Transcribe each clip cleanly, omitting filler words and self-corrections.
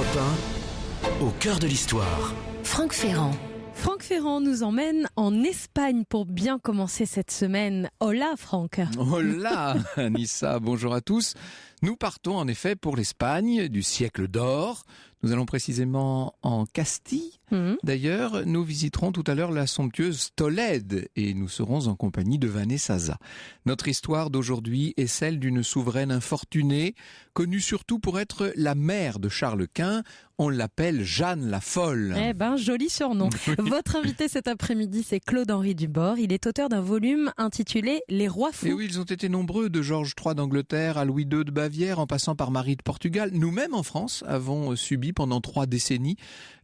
Europe 1, au cœur de l'histoire. Franck Ferrand. Franck Ferrand nous emmène en Espagne pour bien commencer cette semaine. Hola Franck. Hola Anissa, bonjour à tous. Nous partons en effet pour l'Espagne du siècle d'or. Nous allons précisément en Castille. D'ailleurs, nous visiterons tout à l'heure la somptueuse Tolède et nous serons en compagnie de Vanessa Zah. Notre histoire d'aujourd'hui est celle d'une souveraine infortunée, connue surtout pour être la mère de Charles Quint. On l'appelle Jeanne la Folle. Eh ben, joli surnom. Votre invité cet après-midi, c'est Claude-Henri Dubord. Il est auteur d'un volume intitulé Les Rois Fous. Et oui, ils ont été nombreux, de Georges III d'Angleterre à Louis II de Bavière, en passant par Marie de Portugal. Nous-mêmes, en France, avons subi pendant 3 décennies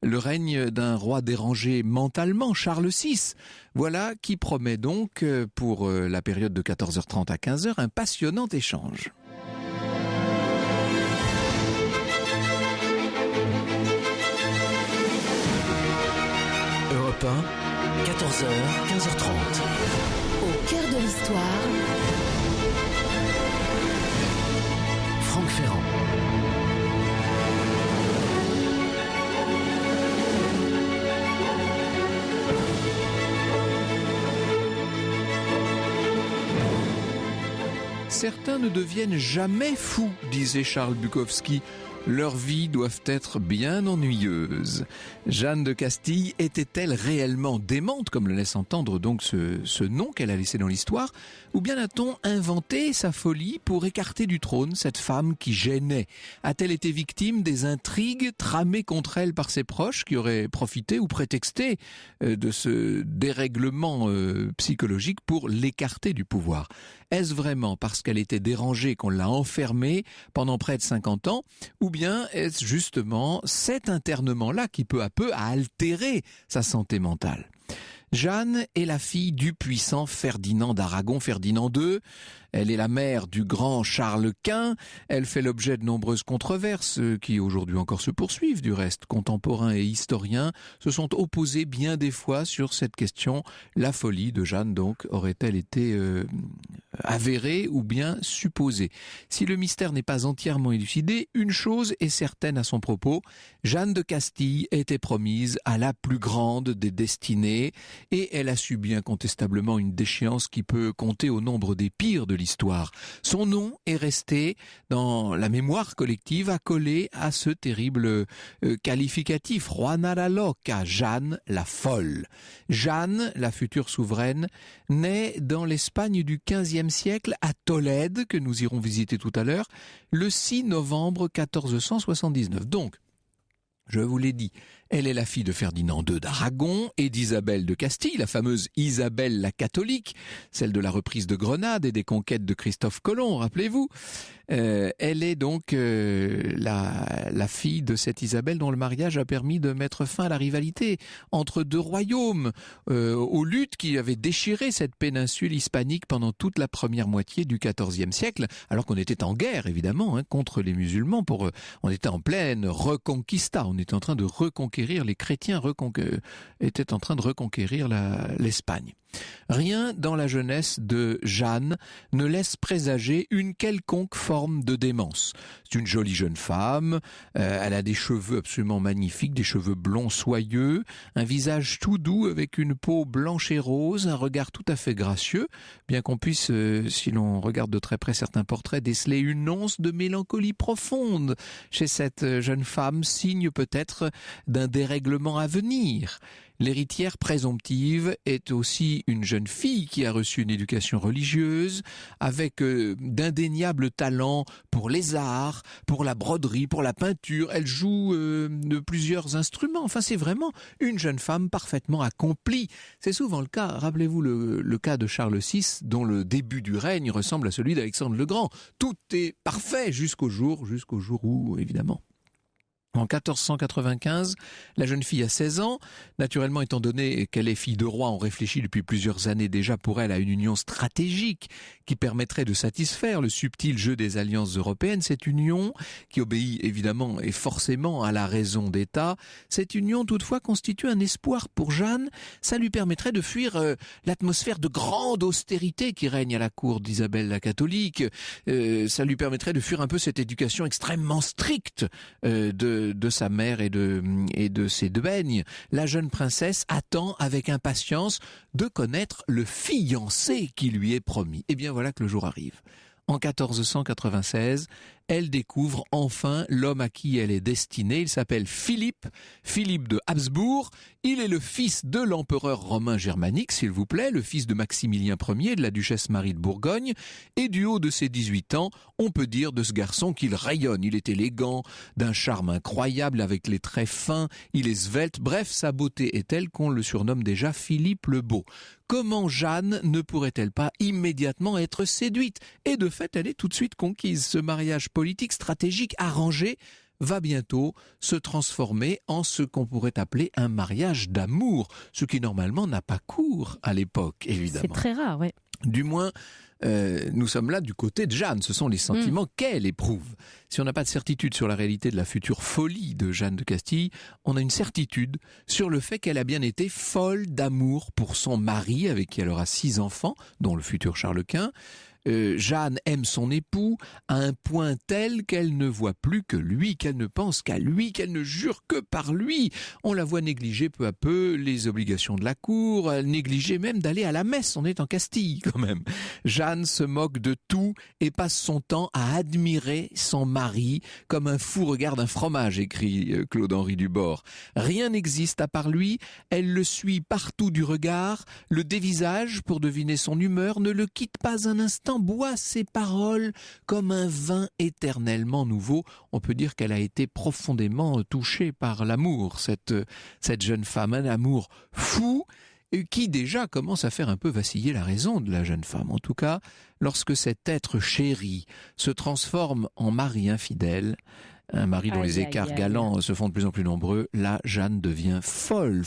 le règne d'un roi dérangé mentalement, Charles VI. Voilà qui promet donc, pour la période de 14h30 à 15h, un passionnant échange. Europe 1, 14h, 15h30. Au cœur de l'histoire. Franck Ferrand. Certains ne deviennent jamais fous, disait Charles Bukowski. Leurs vies doivent être bien ennuyeuses. Jeanne de Castille était-elle réellement démente, comme le laisse entendre donc ce nom qu'elle a laissé dans l'histoire, ou bien a-t-on inventé sa folie pour écarter du trône cette femme qui gênait? A-t-elle été victime des intrigues tramées contre elle par ses proches qui auraient profité ou prétexté de ce dérèglement psychologique pour l'écarter du pouvoir? Est-ce vraiment parce qu'elle était dérangée qu'on l'a enfermée pendant près de 50 ans, ou bien est-ce justement cet internement-là qui peu à peu a altéré sa santé mentale? Jeanne est la fille du puissant Ferdinand d'Aragon, Ferdinand II. Elle est la mère du grand Charles Quint. Elle fait l'objet de nombreuses controverses qui aujourd'hui encore se poursuivent. Du reste, contemporains et historiens se sont opposés bien des fois sur cette question. La folie de Jeanne, donc, aurait-elle été avérée ou bien supposée? Si le mystère n'est pas entièrement élucidé, une chose est certaine à son propos. Jeanne de Castille était promise à la plus grande des destinées et elle a subi incontestablement une déchéance qui peut compter au nombre des pires de l'histoire. Son nom est resté dans la mémoire collective accolé à ce terrible qualificatif, Juana la Loca, Jeanne la Folle. Jeanne, la future souveraine, naît dans l'Espagne du XVe siècle à Tolède, que nous irons visiter tout à l'heure, le 6 novembre 1479. Donc, je vous l'ai dit, elle est la fille de Ferdinand II d'Aragon et d'Isabelle de Castille, la fameuse Isabelle la catholique, celle de la reprise de Grenade et des conquêtes de Christophe Colomb, rappelez-vous. Elle est donc la fille de cette Isabelle dont le mariage a permis de mettre fin à la rivalité entre deux royaumes, aux luttes qui avaient déchiré cette péninsule hispanique pendant toute la première moitié du XIVe siècle, alors qu'on était en guerre évidemment contre les musulmans. On était en pleine reconquista, on était en train de reconquérir, les chrétiens étaient en train de reconquérir l'Espagne. Rien dans la jeunesse de Jeanne ne laisse présager une quelconque forme de démence. C'est une jolie jeune femme, elle a des cheveux absolument magnifiques, des cheveux blonds soyeux, un visage tout doux avec une peau blanche et rose, un regard tout à fait gracieux, bien qu'on puisse, si l'on regarde de très près certains portraits, déceler une once de mélancolie profonde chez cette jeune femme, signe peut-être d'un dérèglement à venir. L'héritière présomptive est aussi une jeune fille qui a reçu une éducation religieuse avec d'indéniables talents pour les arts, pour la broderie, pour la peinture. Elle joue de plusieurs instruments. Enfin, c'est vraiment une jeune femme parfaitement accomplie. C'est souvent le cas. Rappelez-vous le cas de Charles VI, dont le début du règne ressemble à celui d'Alexandre le Grand. Tout est parfait jusqu'au jour où, évidemment, en 1495, la jeune fille a 16 ans. Naturellement, étant donné qu'elle est fille de roi, on réfléchit depuis plusieurs années déjà pour elle à une union stratégique qui permettrait de satisfaire le subtil jeu des alliances européennes. Cette union, qui obéit évidemment et forcément à la raison d'État, cette union toutefois constitue un espoir pour Jeanne. Ça lui permettrait de fuir l'atmosphère de grande austérité qui règne à la cour d'Isabelle la catholique. Ça lui permettrait de fuir un peu cette éducation extrêmement stricte de de sa mère et de ses duègnes, la jeune princesse attend avec impatience de connaître le fiancé qui lui est promis. Et bien voilà que le jour arrive. En 1496, elle découvre enfin l'homme à qui elle est destinée. Il s'appelle Philippe de Habsbourg. Il est le fils de l'empereur romain germanique, s'il vous plaît, le fils de Maximilien Ier et de la duchesse Marie de Bourgogne. Et du haut de ses 18 ans, on peut dire de ce garçon qu'il rayonne. Il est élégant, d'un charme incroyable, avec les traits fins, il est svelte. Bref, sa beauté est telle qu'on le surnomme déjà Philippe le Beau. Comment Jeanne ne pourrait-elle pas immédiatement être séduite? Et de fait, elle est tout de suite conquise. Ce mariage politique, stratégique, arrangé, va bientôt se transformer en ce qu'on pourrait appeler un mariage d'amour, ce qui normalement n'a pas cours à l'époque, évidemment. C'est très rare, oui. Du moins, nous sommes là du côté de Jeanne, ce sont les sentiments qu'elle éprouve. Si on n'a pas de certitude sur la réalité de la future folie de Jeanne de Castille, on a une certitude sur le fait qu'elle a bien été folle d'amour pour son mari, avec qui elle aura 6 enfants, dont le futur Charles Quint. Jeanne aime son époux à un point tel qu'elle ne voit plus que lui, qu'elle ne pense qu'à lui, qu'elle ne jure que par lui. On la voit négliger peu à peu les obligations de la cour, négliger même d'aller à la messe. On est en Castille quand même. Jeanne se moque de tout et passe son temps à admirer son mari comme un fou regarde un fromage, écrit Claude-Henri Dubord. Rien n'existe à part lui, elle le suit partout du regard, le dévisage pour deviner son humeur, ne le quitte pas un instant, boit ses paroles comme un vin éternellement nouveau. On peut dire qu'elle a été profondément touchée par l'amour, cette jeune femme, un amour fou qui déjà commence à faire un peu vaciller la raison de la jeune femme. En tout cas, lorsque cet être chéri se transforme en mari infidèle, un mari dont les écarts galants se font de plus en plus nombreux, là, Jeanne devient folle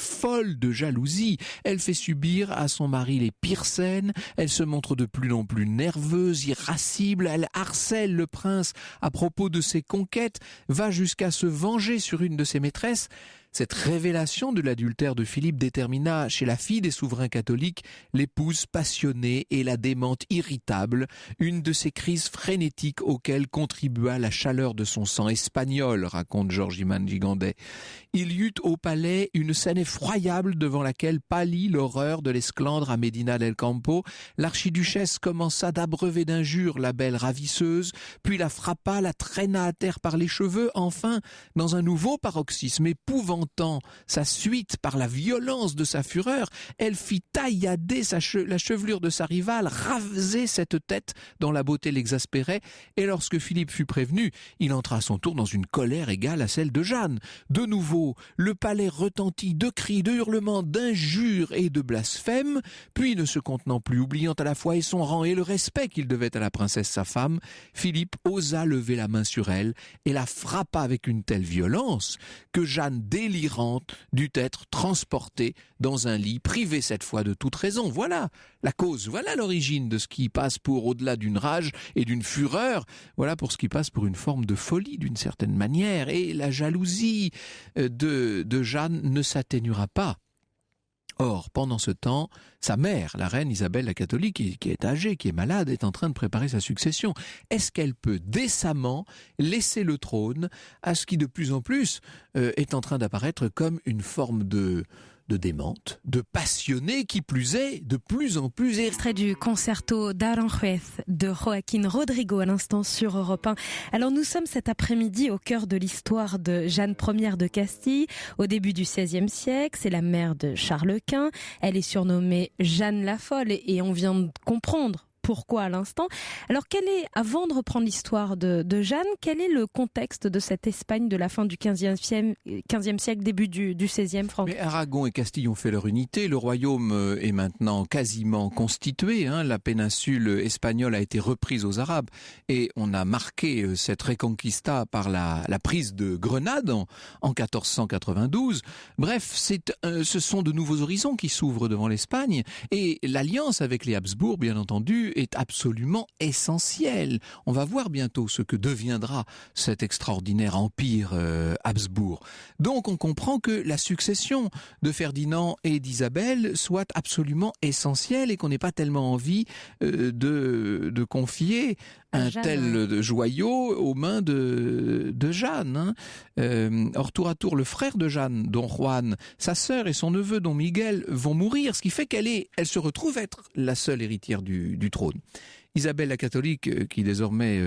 de jalousie. Elle fait subir à son mari les pires scènes, elle se montre de plus en plus nerveuse, irascible, elle harcèle le prince à propos de ses conquêtes, va jusqu'à se venger sur une de ses maîtresses. Cette révélation de l'adultère de Philippe détermina chez la fille des souverains catholiques l'épouse passionnée et la démente irritable, une de ces crises frénétiques auxquelles contribua la chaleur de son sang espagnol, raconte Georges Iman Gigandet. Il y eut au palais une scène effroyable devant laquelle pâlit l'horreur de l'esclandre à Medina del Campo. L'archiduchesse commença d'abreuver d'injures la belle ravisseuse, puis la frappa, la traîna à terre par les cheveux. Enfin, dans un nouveau paroxysme épouvantable, sa suite par la violence de sa fureur, elle fit taillader la chevelure de sa rivale, raser cette tête dont la beauté l'exaspérait, et lorsque Philippe fut prévenu, il entra à son tour dans une colère égale à celle de Jeanne. De nouveau, le palais retentit de cris, de hurlements, d'injures et de blasphèmes, puis ne se contenant plus, oubliant à la fois et son rang et le respect qu'il devait à la princesse sa femme, Philippe osa lever la main sur elle et la frappa avec une telle violence que Jeanne délirante dut être transportée dans un lit, privée cette fois de toute raison. Voilà la cause, voilà l'origine de ce qui passe pour, au-delà d'une rage et d'une fureur, voilà pour ce qui passe pour une forme de folie d'une certaine manière. Et la jalousie de Jeanne ne s'atténuera pas. Or, pendant ce temps, sa mère, la reine Isabelle la catholique, qui est âgée, qui est malade, est en train de préparer sa succession. Est-ce qu'elle peut décemment laisser le trône à ce qui de plus en plus est en train d'apparaître comme une forme de démente, de passionnée, qui plus est, de plus en plus... Extrait du concerto d'Aranjuez de Joaquín Rodrigo à l'instant sur Europe 1. Alors nous sommes cet après-midi au cœur de l'histoire de Jeanne Ier de Castille, au début du XVIe siècle. C'est la mère de Charles Quint. Elle est surnommée Jeanne la Folle et on vient de comprendre pourquoi à l'instant. Alors, avant de reprendre l'histoire de Jeanne, quel est le contexte de cette Espagne de la fin du XVe siècle, début du XVIe, Franck? Mais Aragon et Castille ont fait leur unité, le royaume est maintenant quasiment constitué, la péninsule espagnole a été reprise aux Arabes et on a marqué cette reconquista par la prise de Grenade en 1492. Bref, ce sont de nouveaux horizons qui s'ouvrent devant l'Espagne et l'alliance avec les Habsbourg, bien entendu, est absolument essentiel. On va voir bientôt ce que deviendra cet extraordinaire empire Habsbourg. Donc on comprend que la succession de Ferdinand et d'Isabelle soit absolument essentielle et qu'on n'ait pas tellement envie de confier un tel joyau aux mains de Jeanne. Or, tour à tour, le frère de Jeanne, Don Juan, sa sœur et son neveu, Don Miguel, vont mourir, ce qui fait qu'elle se retrouve être la seule héritière du trône. Isabelle la catholique, qui désormais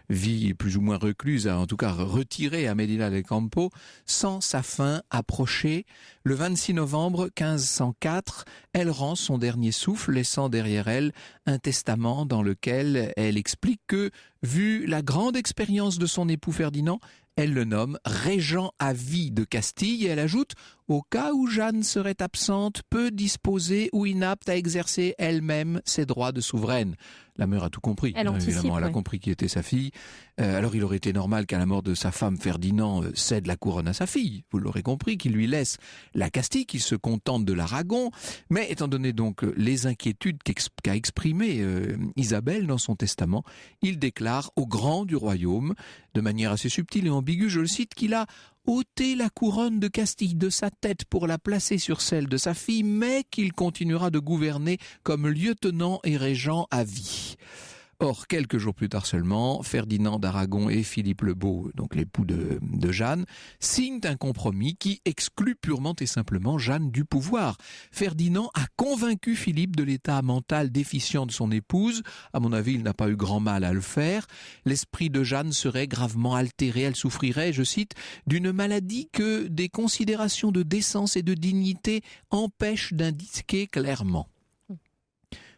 vit plus ou moins recluse, en tout cas retirée à Medina del Campo, sent sa fin approcher. Le 26 novembre 1504, elle rend son dernier souffle, laissant derrière elle un testament dans lequel elle explique que, vu la grande expérience de son époux Ferdinand, elle le nomme régent à vie de Castille et elle ajoute « Au cas où Jeanne serait absente, peu disposée ou inapte à exercer elle-même ses droits de souveraine ». La mère a tout compris, évidemment, elle a compris qui était sa fille. Alors il aurait été normal qu'à la mort de sa femme, Ferdinand cède la couronne à sa fille, vous l'aurez compris, qu'il lui laisse la Castille, qu'il se contente de l'Aragon. Mais étant donné donc les inquiétudes qu'a exprimées Isabelle dans son testament, il déclare au grand du royaume, de manière assez subtile et ambiguë, je le cite, qu'il a ôté la couronne de Castille de sa tête pour la placer sur celle de sa fille, mais qu'il continuera de gouverner comme lieutenant et régent à vie. Or, quelques jours plus tard seulement, Ferdinand d'Aragon et Philippe le Beau, donc l'époux de Jeanne, signent un compromis qui exclut purement et simplement Jeanne du pouvoir. Ferdinand a convaincu Philippe de l'état mental déficient de son épouse. À mon avis, il n'a pas eu grand mal à le faire. L'esprit de Jeanne serait gravement altéré. Elle souffrirait, je cite, d'une maladie que des considérations de décence et de dignité empêchent d'indiquer clairement.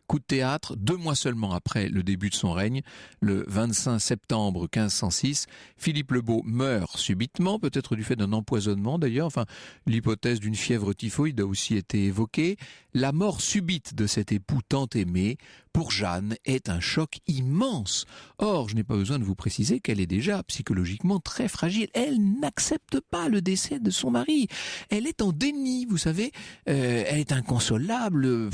Coup de théâtre, 2 mois seulement après le début de son règne, le 25 septembre 1506, Philippe le Beau meurt subitement, peut-être du fait d'un empoisonnement d'ailleurs, l'hypothèse d'une fièvre typhoïde a aussi été évoquée. La mort subite de cet époux tant aimé, pour Jeanne, est un choc immense. Or, je n'ai pas besoin de vous préciser qu'elle est déjà psychologiquement très fragile. Elle n'accepte pas le décès de son mari. Elle est en déni, vous savez. Elle est inconsolable,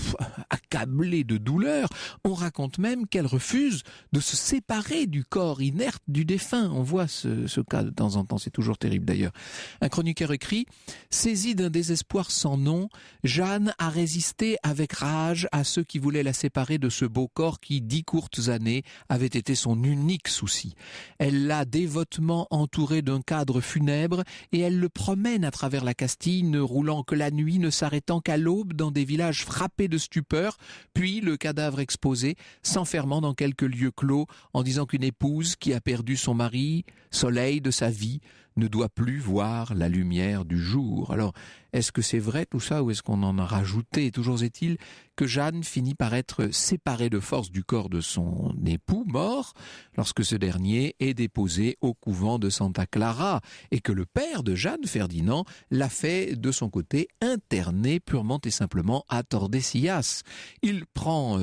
accablée de douleur. On raconte même qu'elle refuse de se séparer du corps inerte du défunt. On voit ce cas de temps en temps, c'est toujours terrible d'ailleurs. Un chroniqueur écrit « Saisie d'un désespoir sans nom, Jeanne a résisté avec rage à ceux qui voulaient la séparer de ce beau corps qui, 10 courtes années, avait été son unique souci. Elle l'a dévotement entouré d'un cadre funèbre et elle le promène à travers la Castille, ne roulant que la nuit, ne s'arrêtant qu'à l'aube dans des villages frappés de stupeur, puis le cadavre exposé, s'enfermant dans quelques lieux clos en disant qu'une épouse qui a perdu son mari, soleil de sa vie, ne doit plus voir la lumière du jour. Alors, est-ce que c'est vrai tout ça ou est-ce qu'on en a rajouté? Toujours est-il que Jeanne finit par être séparée de force du corps de son époux mort lorsque ce dernier est déposé au couvent de Santa Clara et que le père de Jeanne, Ferdinand, l'a fait de son côté interner purement et simplement à Tordesillas. Il prend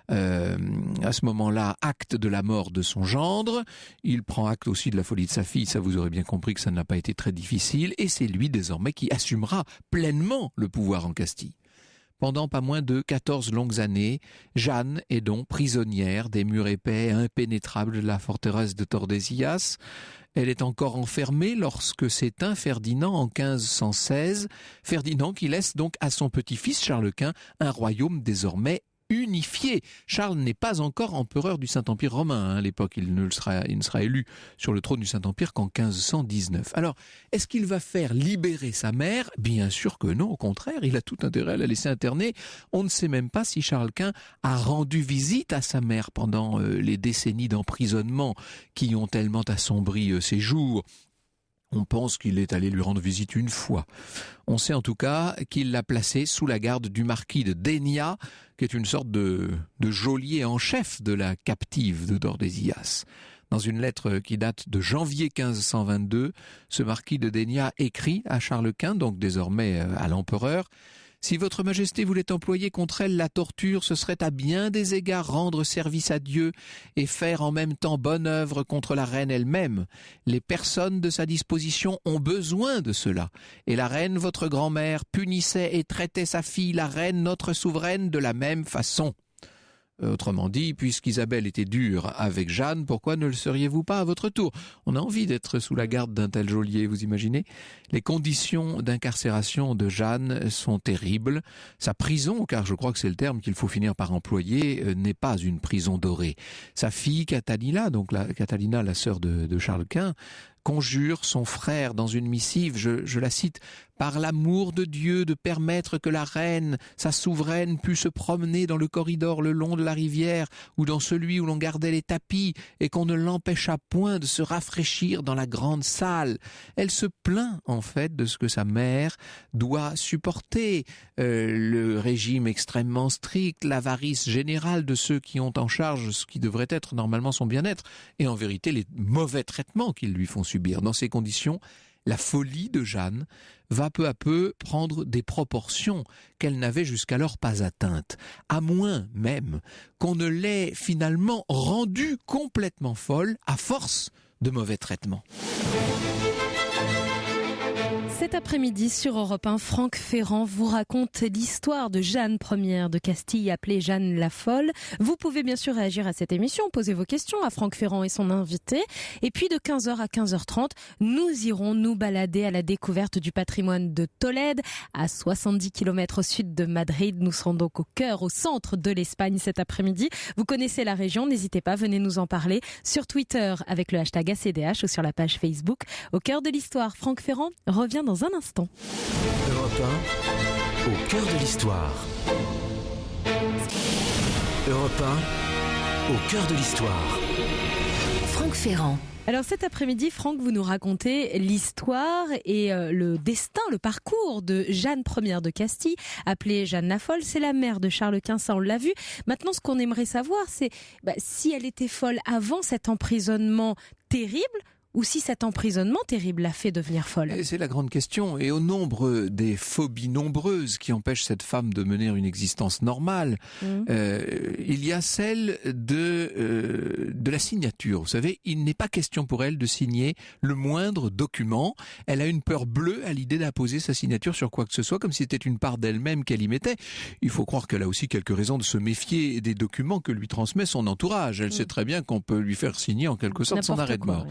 à ce moment-là acte de la mort de son gendre, il prend acte aussi de la folie de sa fille, ça vous aurez bien compris que ça n'a pas été très difficile et c'est lui désormais qui assumera pleinement le pouvoir en Castille. Pendant pas moins de 14 longues années, Jeanne est donc prisonnière des murs épais et impénétrables de la forteresse de Tordesillas. Elle est encore enfermée lorsque s'éteint Ferdinand en 1516. Ferdinand qui laisse donc à son petit-fils Charles Quint un royaume désormais unifié. Charles n'est pas encore empereur du Saint-Empire romain à l'époque, il ne sera élu sur le trône du Saint-Empire qu'en 1519. Alors, est-ce qu'il va faire libérer sa mère? Bien sûr que non, au contraire, il a tout intérêt à la laisser interner. On ne sait même pas si Charles Quint a rendu visite à sa mère pendant les décennies d'emprisonnement qui ont tellement assombri ses jours. On pense qu'il est allé lui rendre visite une fois. On sait en tout cas qu'il l'a placé sous la garde du marquis de Dénia, qui est une sorte de geôlier en chef de la captive de Tordesillas. Dans une lettre qui date de janvier 1522, ce marquis de Dénia écrit à Charles Quint, donc désormais à l'empereur: Si votre majesté voulait employer contre elle la torture, ce serait à bien des égards rendre service à Dieu et faire en même temps bonne œuvre contre la reine elle-même. Les personnes de sa disposition ont besoin de cela. Et la reine, votre grand-mère, punissait et traitait sa fille, la reine, notre souveraine, de la même façon. Autrement dit, puisqu'Isabelle était dure avec Jeanne, pourquoi ne le seriez-vous pas à votre tour? On a envie d'être sous la garde d'un tel geôlier, vous imaginez? Les conditions d'incarcération de Jeanne sont terribles. Sa prison, car je crois que c'est le terme qu'il faut finir par employer, n'est pas une prison dorée. Sa fille Catalina, Catalina, la sœur de Charles Quint, conjure son frère dans une missive, je la cite, « Par l'amour de Dieu de permettre que la reine, sa souveraine, pût se promener dans le corridor le long de la rivière ou dans celui où l'on gardait les tapis et qu'on ne l'empêcha point de se rafraîchir dans la grande salle. » Elle se plaint en fait de ce que sa mère doit supporter, le régime extrêmement strict, l'avarice générale de ceux qui ont en charge ce qui devrait être normalement son bien-être et en vérité les mauvais traitements qu'ils lui font subir. Dans ces conditions, la folie de Jeanne va peu à peu prendre des proportions qu'elle n'avait jusqu'alors pas atteintes, à moins même qu'on ne l'ait finalement rendue complètement folle à force de mauvais traitements. Cet après-midi sur Europe 1, Franck Ferrand vous raconte l'histoire de Jeanne Ier de Castille, appelée Jeanne la Folle. Vous pouvez bien sûr réagir à cette émission, poser vos questions à Franck Ferrand et son invité. Et puis de 15h à 15h30, nous irons nous balader à la découverte du patrimoine de Tolède, à 70 km au sud de Madrid. Nous serons donc au centre de l'Espagne cet après-midi. Vous connaissez la région, n'hésitez pas, venez nous en parler sur Twitter avec le hashtag ACDH ou sur la page Facebook. Au cœur de l'histoire, Franck Ferrand revient dans un instant. Europe 1, au cœur de l'histoire. Europe 1, au cœur de l'histoire. Franck Ferrand. Alors cet après-midi, Franck, vous nous racontez l'histoire et le destin, le parcours de Jeanne Ier de Castille, appelée Jeanne la Folle. C'est la mère de Charles Quint, ça on l'a vu. Maintenant, ce qu'on aimerait savoir, c'est si elle était folle avant cet emprisonnement terrible, ou si cet emprisonnement terrible l'a fait devenir folle. Et c'est la grande question. Et au nombre des phobies nombreuses qui empêchent cette femme de mener une existence normale, il y a celle de la signature. Vous savez, il n'est pas question pour elle de signer le moindre document. Elle a une peur bleue à l'idée d'apposer sa signature sur quoi que ce soit, comme si c'était une part d'elle-même qu'elle y mettait. Il faut croire qu'elle a aussi quelques raisons de se méfier des documents que lui transmet son entourage. Elle sait très bien qu'on peut lui faire signer en quelque sorte son arrêt de mort.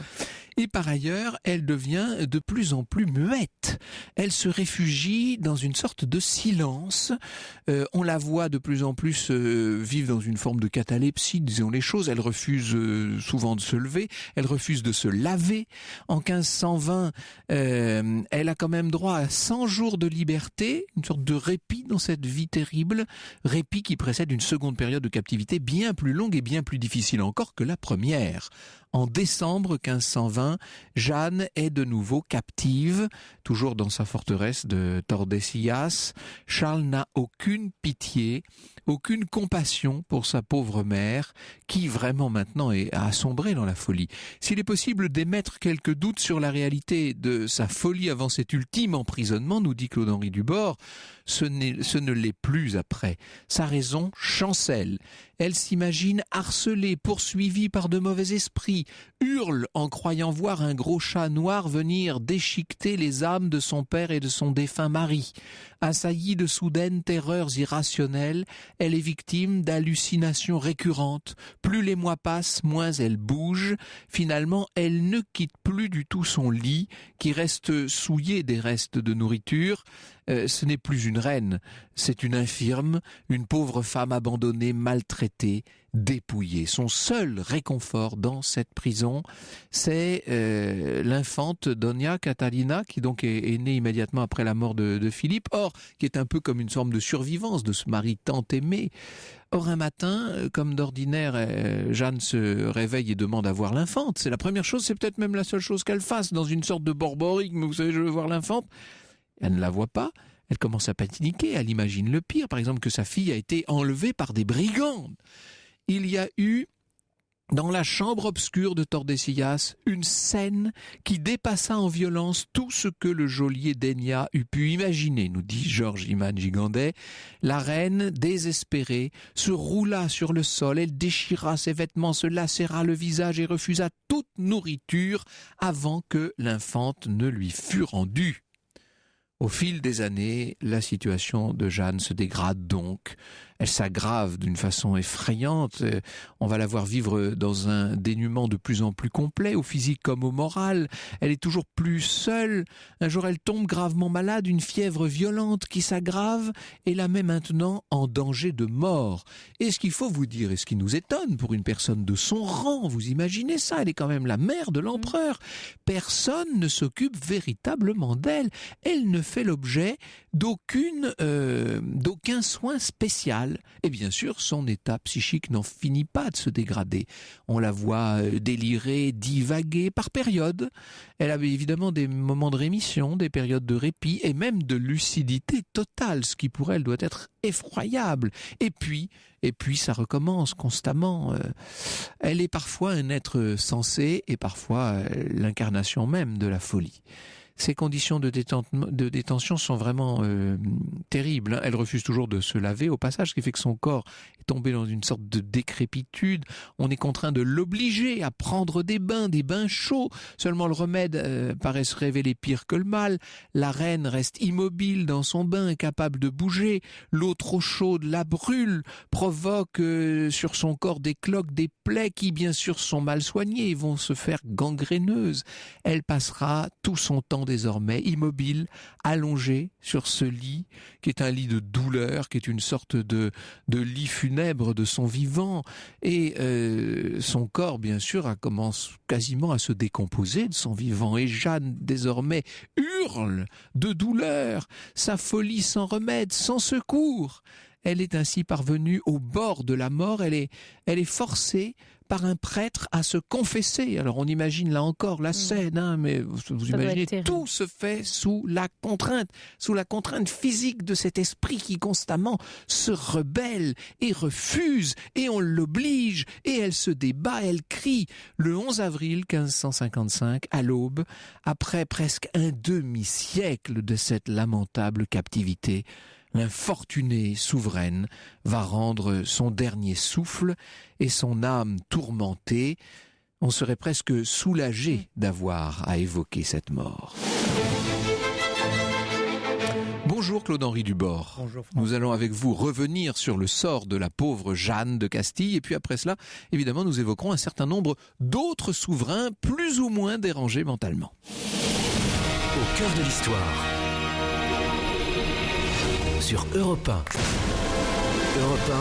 Et par ailleurs, elle devient de plus en plus muette. Elle se réfugie dans une sorte de silence. On la voit de plus en plus vivre dans une forme de catalepsie, disons les choses. Elle refuse souvent de se lever. Elle refuse de se laver. En 1520, elle a quand même droit à 100 jours de liberté, une sorte de répit dans cette vie terrible. Répit qui précède une seconde période de captivité bien plus longue et bien plus difficile encore que la première. En décembre 1520, Jeanne est de nouveau captive, toujours dans sa forteresse de Tordesillas. Charles n'a aucune pitié, aucune compassion pour sa pauvre mère, qui vraiment maintenant a sombré dans la folie. S'il est possible d'émettre quelques doutes sur la réalité de sa folie avant cet ultime emprisonnement, nous dit Claude-Henri Dubord, ce ne l'est plus après. Sa raison chancelle. Elle s'imagine harcelée, poursuivie par de mauvais esprits, hurle en croyant voir un gros chat noir venir déchiqueter les âmes de son père et de son défunt mari. Assaillie de soudaines terreurs irrationnelles, elle est victime d'hallucinations récurrentes. Plus les mois passent, moins elle bouge. Finalement, elle ne quitte plus du tout son lit, qui reste souillé des restes de nourriture. Ce n'est plus une reine, c'est une infirme, une pauvre femme abandonnée, maltraitée, dépouillée. Son seul réconfort dans cette prison, c'est l'infante Doña Catalina, qui donc est née immédiatement après la mort de Philippe, or qui est un peu comme une forme de survivance de ce mari tant aimé. Or un matin, comme d'ordinaire, Jeanne se réveille et demande à voir l'infante. C'est la première chose, c'est peut-être même la seule chose qu'elle fasse dans une sorte de borborique, mais vous savez, je veux voir l'infante. Elle ne la voit pas, elle commence à paniquer, elle imagine le pire, par exemple que sa fille a été enlevée par des brigands. Il y a eu, dans la chambre obscure de Tordesillas, une scène qui dépassa en violence tout ce que le geôlier Denia eût pu imaginer, nous dit Georges Iman Gigandet. La reine, désespérée, se roula sur le sol, elle déchira ses vêtements, se lacéra le visage et refusa toute nourriture avant que l'infante ne lui fût rendue. Au fil des années, la situation de Jeanne se dégrade donc. elle s'aggrave d'une façon effrayante. On va la voir vivre dans un dénuement de plus en plus complet, au physique comme au moral. Elle est toujours plus seule. Un jour, elle tombe gravement malade, une fièvre violente qui s'aggrave et la met maintenant en danger de mort. Et ce qu'il faut vous dire, et ce qui nous étonne pour une personne de son rang, vous imaginez ça, elle est quand même la mère de l'empereur. Personne ne s'occupe véritablement d'elle. Elle ne fait l'objet d'aucun soin spécial. Et bien sûr, son état psychique n'en finit pas de se dégrader. On la voit délirer, divaguer par périodes. Elle avait évidemment des moments de rémission, des périodes de répit et même de lucidité totale, ce qui pour elle doit être effroyable. Et puis ça recommence constamment. Elle est parfois un être sensé et parfois l'incarnation même de la folie. Ces conditions de détention sont vraiment terribles. Elle refuse toujours de se laver au passage, ce qui fait que son corps est tombé dans une sorte de décrépitude. On est contraint de l'obliger à prendre des bains chauds. Seulement le remède paraît se révéler pire que le mal. La reine reste immobile dans son bain, incapable de bouger. L'eau trop chaude la brûle, provoque sur son corps des cloques, des plaies qui bien sûr sont mal soignées et vont se faire gangréneuses. Elle passera tout son temps désormais immobile, allongée sur ce lit, qui est un lit de douleur, qui est une sorte de lit funèbre de son vivant, et son corps, bien sûr, commence quasiment à se décomposer de son vivant, et Jeanne, désormais, hurle de douleur, sa folie sans remède, sans secours. Elle est ainsi parvenue au bord de la mort, elle est forcée par un prêtre à se confesser. Alors on imagine là encore la scène, mais vous imaginez, tout se fait sous la contrainte physique de cet esprit qui constamment se rebelle et refuse, et on l'oblige, et elle se débat, elle crie. Le 11 avril 1555, à l'aube, après presque un demi-siècle de cette lamentable captivité, l'infortunée souveraine va rendre son dernier souffle et son âme tourmentée. On serait presque soulagé d'avoir à évoquer cette mort. Bonjour Claude-Henri Dubord. Bonjour François. Nous allons avec vous revenir sur le sort de la pauvre Jeanne de Castille et puis après cela, évidemment, nous évoquerons un certain nombre d'autres souverains plus ou moins dérangés mentalement. Au cœur de l'histoire. Sur Europe 1. Europe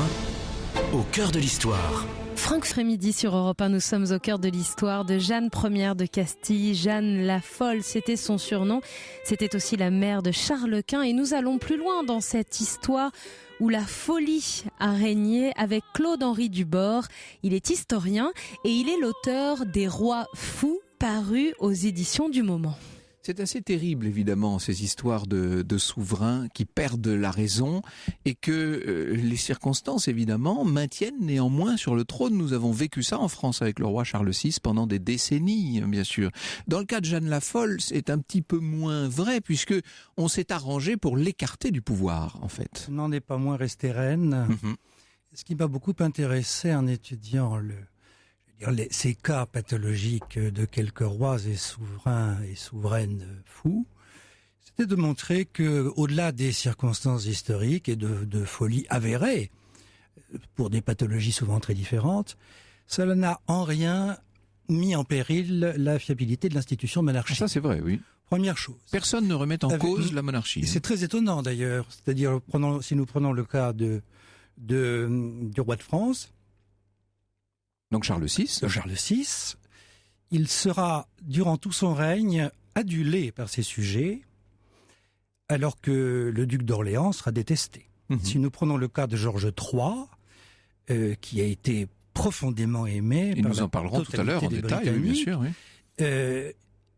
1, au cœur de l'histoire. Franck Frémidi sur Europe 1, nous sommes au cœur de l'histoire de Jeanne Ier de Castille. Jeanne la Folle, c'était son surnom. C'était aussi la mère de Charles Quint. Et nous allons plus loin dans cette histoire où la folie a régné avec Claude-Henri Dubord. Il est historien et il est l'auteur des Rois fous parus aux éditions du Moment. C'est assez terrible, évidemment, ces histoires de souverains qui perdent la raison et que les circonstances, évidemment, maintiennent néanmoins sur le trône. Nous avons vécu ça en France avec le roi Charles VI pendant des décennies, bien sûr. Dans le cas de Jeanne la Folle, c'est un petit peu moins vrai puisque on s'est arrangé pour l'écarter du pouvoir, en fait. Elle n'en est pas moins restée reine. Ce qui m'a beaucoup intéressé en étudiant ces cas pathologiques de quelques rois et souverains et souveraines fous, c'était de montrer que, au-delà des circonstances historiques et de folie avérée, pour des pathologies souvent très différentes, cela n'a en rien mis en péril la fiabilité de l'institution monarchique. Ça, c'est vrai, oui. Première chose. Personne ne remet en cause la monarchie. C'est très étonnant d'ailleurs. C'est-à-dire, si nous prenons le cas du roi de France, donc Charles VI. Charles VI, il sera, durant tout son règne, adulé par ses sujets, alors que le duc d'Orléans sera détesté. Si nous prenons le cas de Georges III, qui a été profondément aimé et par nous en parlerons tout à l'heure en détail, oui, bien sûr. Oui.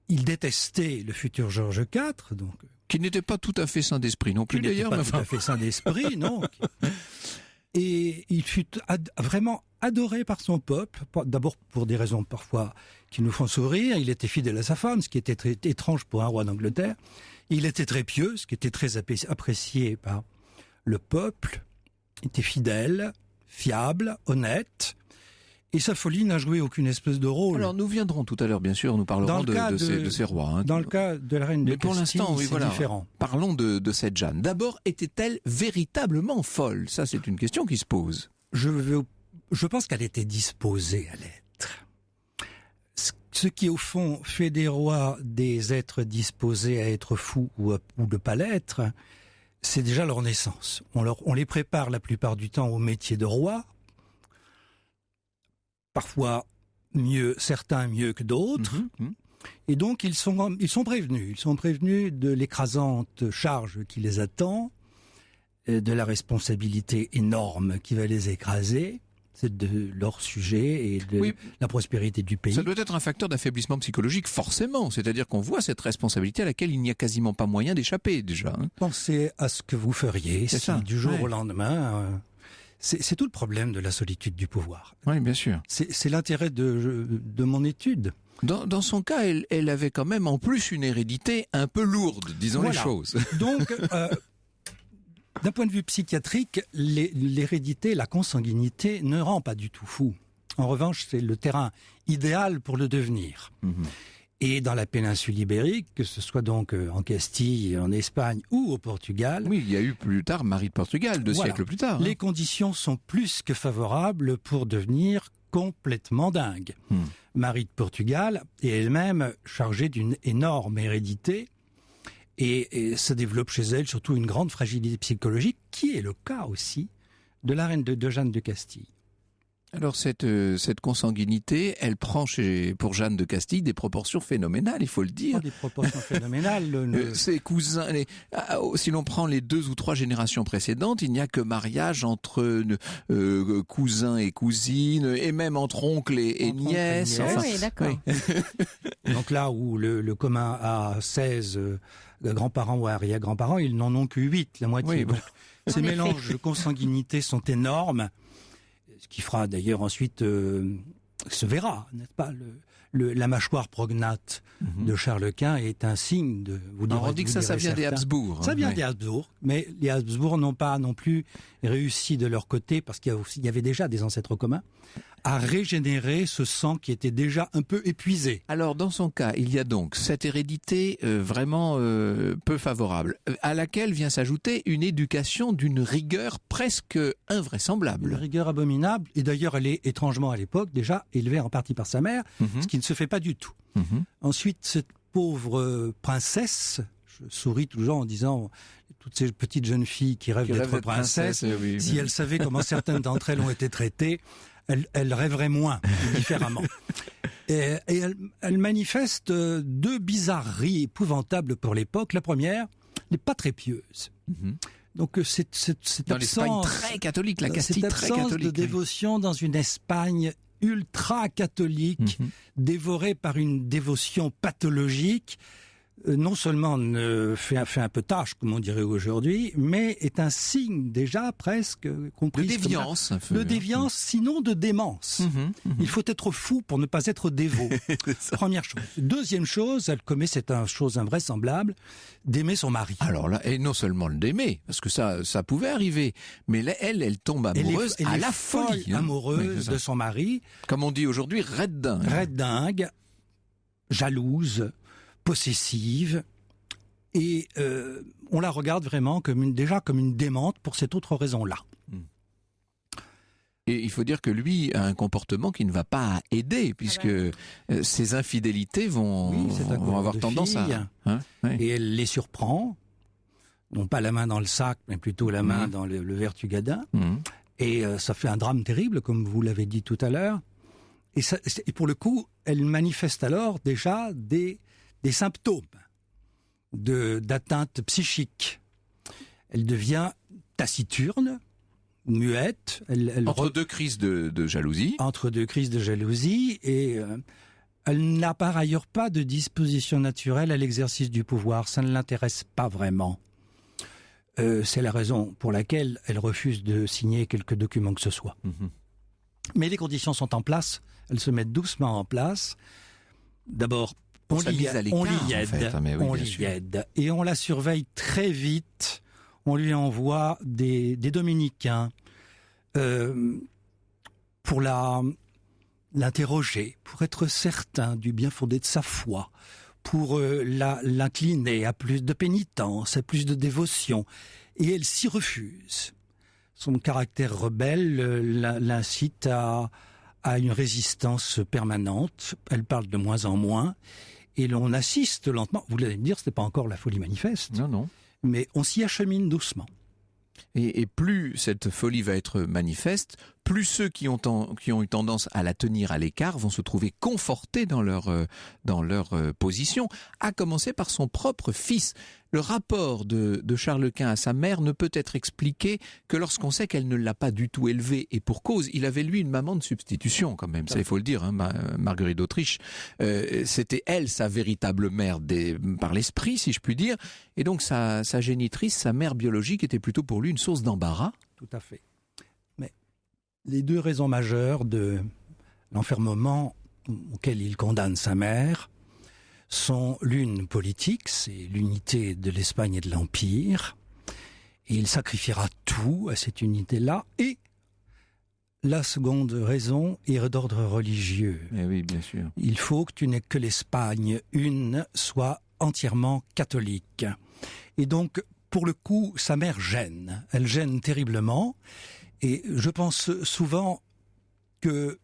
Il détestait le futur Georges IV, donc qui n'était pas tout à fait saint d'esprit non plus d'ailleurs. Qui n'était pas tout à fait saint d'esprit, non. Et il fut vraiment adoré par son peuple, d'abord pour des raisons parfois qui nous font sourire. Il était fidèle à sa femme, ce qui était très étrange pour un roi d'Angleterre. Il était très pieux, ce qui était très apprécié par le peuple. Il était fidèle, fiable, honnête. Et sa folie n'a joué aucune espèce de rôle. Alors nous viendrons tout à l'heure, bien sûr, nous parlerons de ces rois. Hein. Dans le cas de la reine de Castille, pour l'instant, oui, voilà, différent. Parlons de cette Jeanne. D'abord, était-elle véritablement folle? Ça, c'est une question qui se pose. Je pense qu'elle était disposée à l'être. Ce qui, au fond, fait des rois des êtres disposés à être fous ou de pas l'être, c'est déjà leur naissance. On les prépare la plupart du temps au métier de roi, parfois certains mieux que d'autres, et donc ils sont prévenus. Ils sont prévenus de l'écrasante charge qui les attend, de la responsabilité énorme qui va les écraser. C'est de leur sujet et de la prospérité du pays. Ça doit être un facteur d'affaiblissement psychologique, forcément. C'est-à-dire qu'on voit cette responsabilité à laquelle il n'y a quasiment pas moyen d'échapper, déjà. Hein. Pensez à ce que vous feriez si, du jour au lendemain... C'est tout le problème de la solitude du pouvoir. Oui, bien sûr. C'est l'intérêt de mon étude. Dans son cas, elle avait quand même en plus une hérédité un peu lourde, disons les choses. Donc... d'un point de vue psychiatrique, l'hérédité, la consanguinité ne rend pas du tout fou. En revanche, c'est le terrain idéal pour le devenir. Et dans la péninsule ibérique, que ce soit donc en Castille, en Espagne ou au Portugal... Oui, il y a eu plus tard Marie de Portugal, 2 siècles plus tard. Les conditions sont plus que favorables pour devenir complètement dingue. Marie de Portugal est elle-même chargée d'une énorme hérédité, et ça développe chez elle surtout une grande fragilité psychologique, qui est le cas aussi de la reine de Jeanne de Castille. Alors cette consanguinité, elle prend pour Jeanne de Castille des proportions phénoménales, il faut le dire. Des proportions phénoménales. Ses cousins, si l'on prend les 2 ou 3 générations précédentes, il n'y a que mariage entre cousins et cousines, et même entre oncles et nièces. Enfin, oui, d'accord. Oui. Donc là où le commun a 16 grands-parents ou arrière-grands-parents, ils n'en ont que 8, la moitié. Oui, donc, ces mélanges de consanguinité sont énormes. Ce qui fera d'ailleurs ensuite se verra, n'est-ce pas, la mâchoire prognate de Charles Quint est un signe de... On dit que ça vient des Habsbourg. Ça vient des Habsbourg, mais les Habsbourg n'ont pas non plus réussi de leur côté, parce qu'il y avait déjà des ancêtres communs, à régénérer ce sang qui était déjà un peu épuisé. Alors, dans son cas, il y a donc cette hérédité vraiment peu favorable, à laquelle vient s'ajouter une éducation d'une rigueur presque invraisemblable. Une rigueur abominable, et d'ailleurs elle est étrangement à l'époque déjà élevée en partie par sa mère, ce qui ne se fait pas du tout. Ensuite, cette pauvre princesse, je souris toujours en disant... toutes ces petites jeunes filles qui rêvent d'être princesses, si elles savaient comment certaines d'entre elles ont été traitées, elles rêveraient moins, différemment. Et elle manifeste 2 bizarreries épouvantables pour l'époque. La première n'est pas très pieuse. Donc cette dans l'Espagne très catholique, la Castille très catholique. Cette absence de dévotion dans une Espagne ultra-catholique, dévorée par une dévotion pathologique, non seulement fait un peu tâche, comme on dirait aujourd'hui, mais est un signe déjà presque compris. De déviance. De déviance, sinon de démence. Il faut être fou pour ne pas être dévot. Première chose. Deuxième chose, elle commet cette chose invraisemblable, d'aimer son mari. Alors là, et non seulement d'aimer, parce que ça pouvait arriver, mais là, elle tombe amoureuse à la folie. Amoureuse de son mari. Comme on dit aujourd'hui, raide dingue. Raide dingue, jalouse, possessive, et on la regarde vraiment comme une démente pour cette autre raison-là. Et il faut dire que lui a un comportement qui ne va pas aider, puisque ses infidélités vont avoir tendance à... Et elle les surprend, non pas la main dans le sac, mais plutôt la main dans le vertugadin. Et ça fait un drame terrible, comme vous l'avez dit tout à l'heure. Et pour le coup, elle manifeste alors déjà des symptômes d'atteinte psychique. Elle devient taciturne, muette. Entre 2 crises de jalousie. Entre 2 crises de jalousie. Et elle n'a par ailleurs pas de disposition naturelle à l'exercice du pouvoir. Ça ne l'intéresse pas vraiment. C'est la raison pour laquelle elle refuse de signer quelque document que ce soit. Mais les conditions sont en place. Elles se mettent doucement en place. D'abord, on l'y aide. Et on la surveille très vite. On lui envoie des dominicains pour la l'interroger, pour être certain du bien fondé de sa foi, pour l'incliner à plus de pénitence, à plus de dévotion. Et elle s'y refuse. Son caractère rebelle l'incite à une résistance permanente. Elle parle de moins en moins. Et l'on assiste lentement. Vous allez me dire, ce n'est pas encore la folie manifeste. Non, non. Mais on s'y achemine doucement. Et plus cette folie va être manifeste, plus ceux qui ont eu tendance à la tenir à l'écart vont se trouver confortés dans leur position, à commencer par son propre fils. Le rapport de Charles Quint à sa mère ne peut être expliqué que lorsqu'on sait qu'elle ne l'a pas du tout élevé, et pour cause. Il avait lui une maman de substitution quand même, ça il faut le dire, hein, Marguerite d'Autriche. C'était elle sa véritable mère par l'esprit, si je puis dire, et donc sa génitrice, sa mère biologique, était plutôt pour lui une source d'embarras. Tout à fait. Mais les deux raisons majeures de l'enfermement auquel il condamne sa mère sont l'une politique, c'est l'unité de l'Espagne et de l'Empire, et il sacrifiera tout à cette unité-là, et la seconde raison est d'ordre religieux. Eh oui, bien sûr. Il faut que tu n'aies que l'Espagne une soit entièrement catholique. Et donc, pour le coup, sa mère gêne. Elle gêne terriblement, et je pense souvent que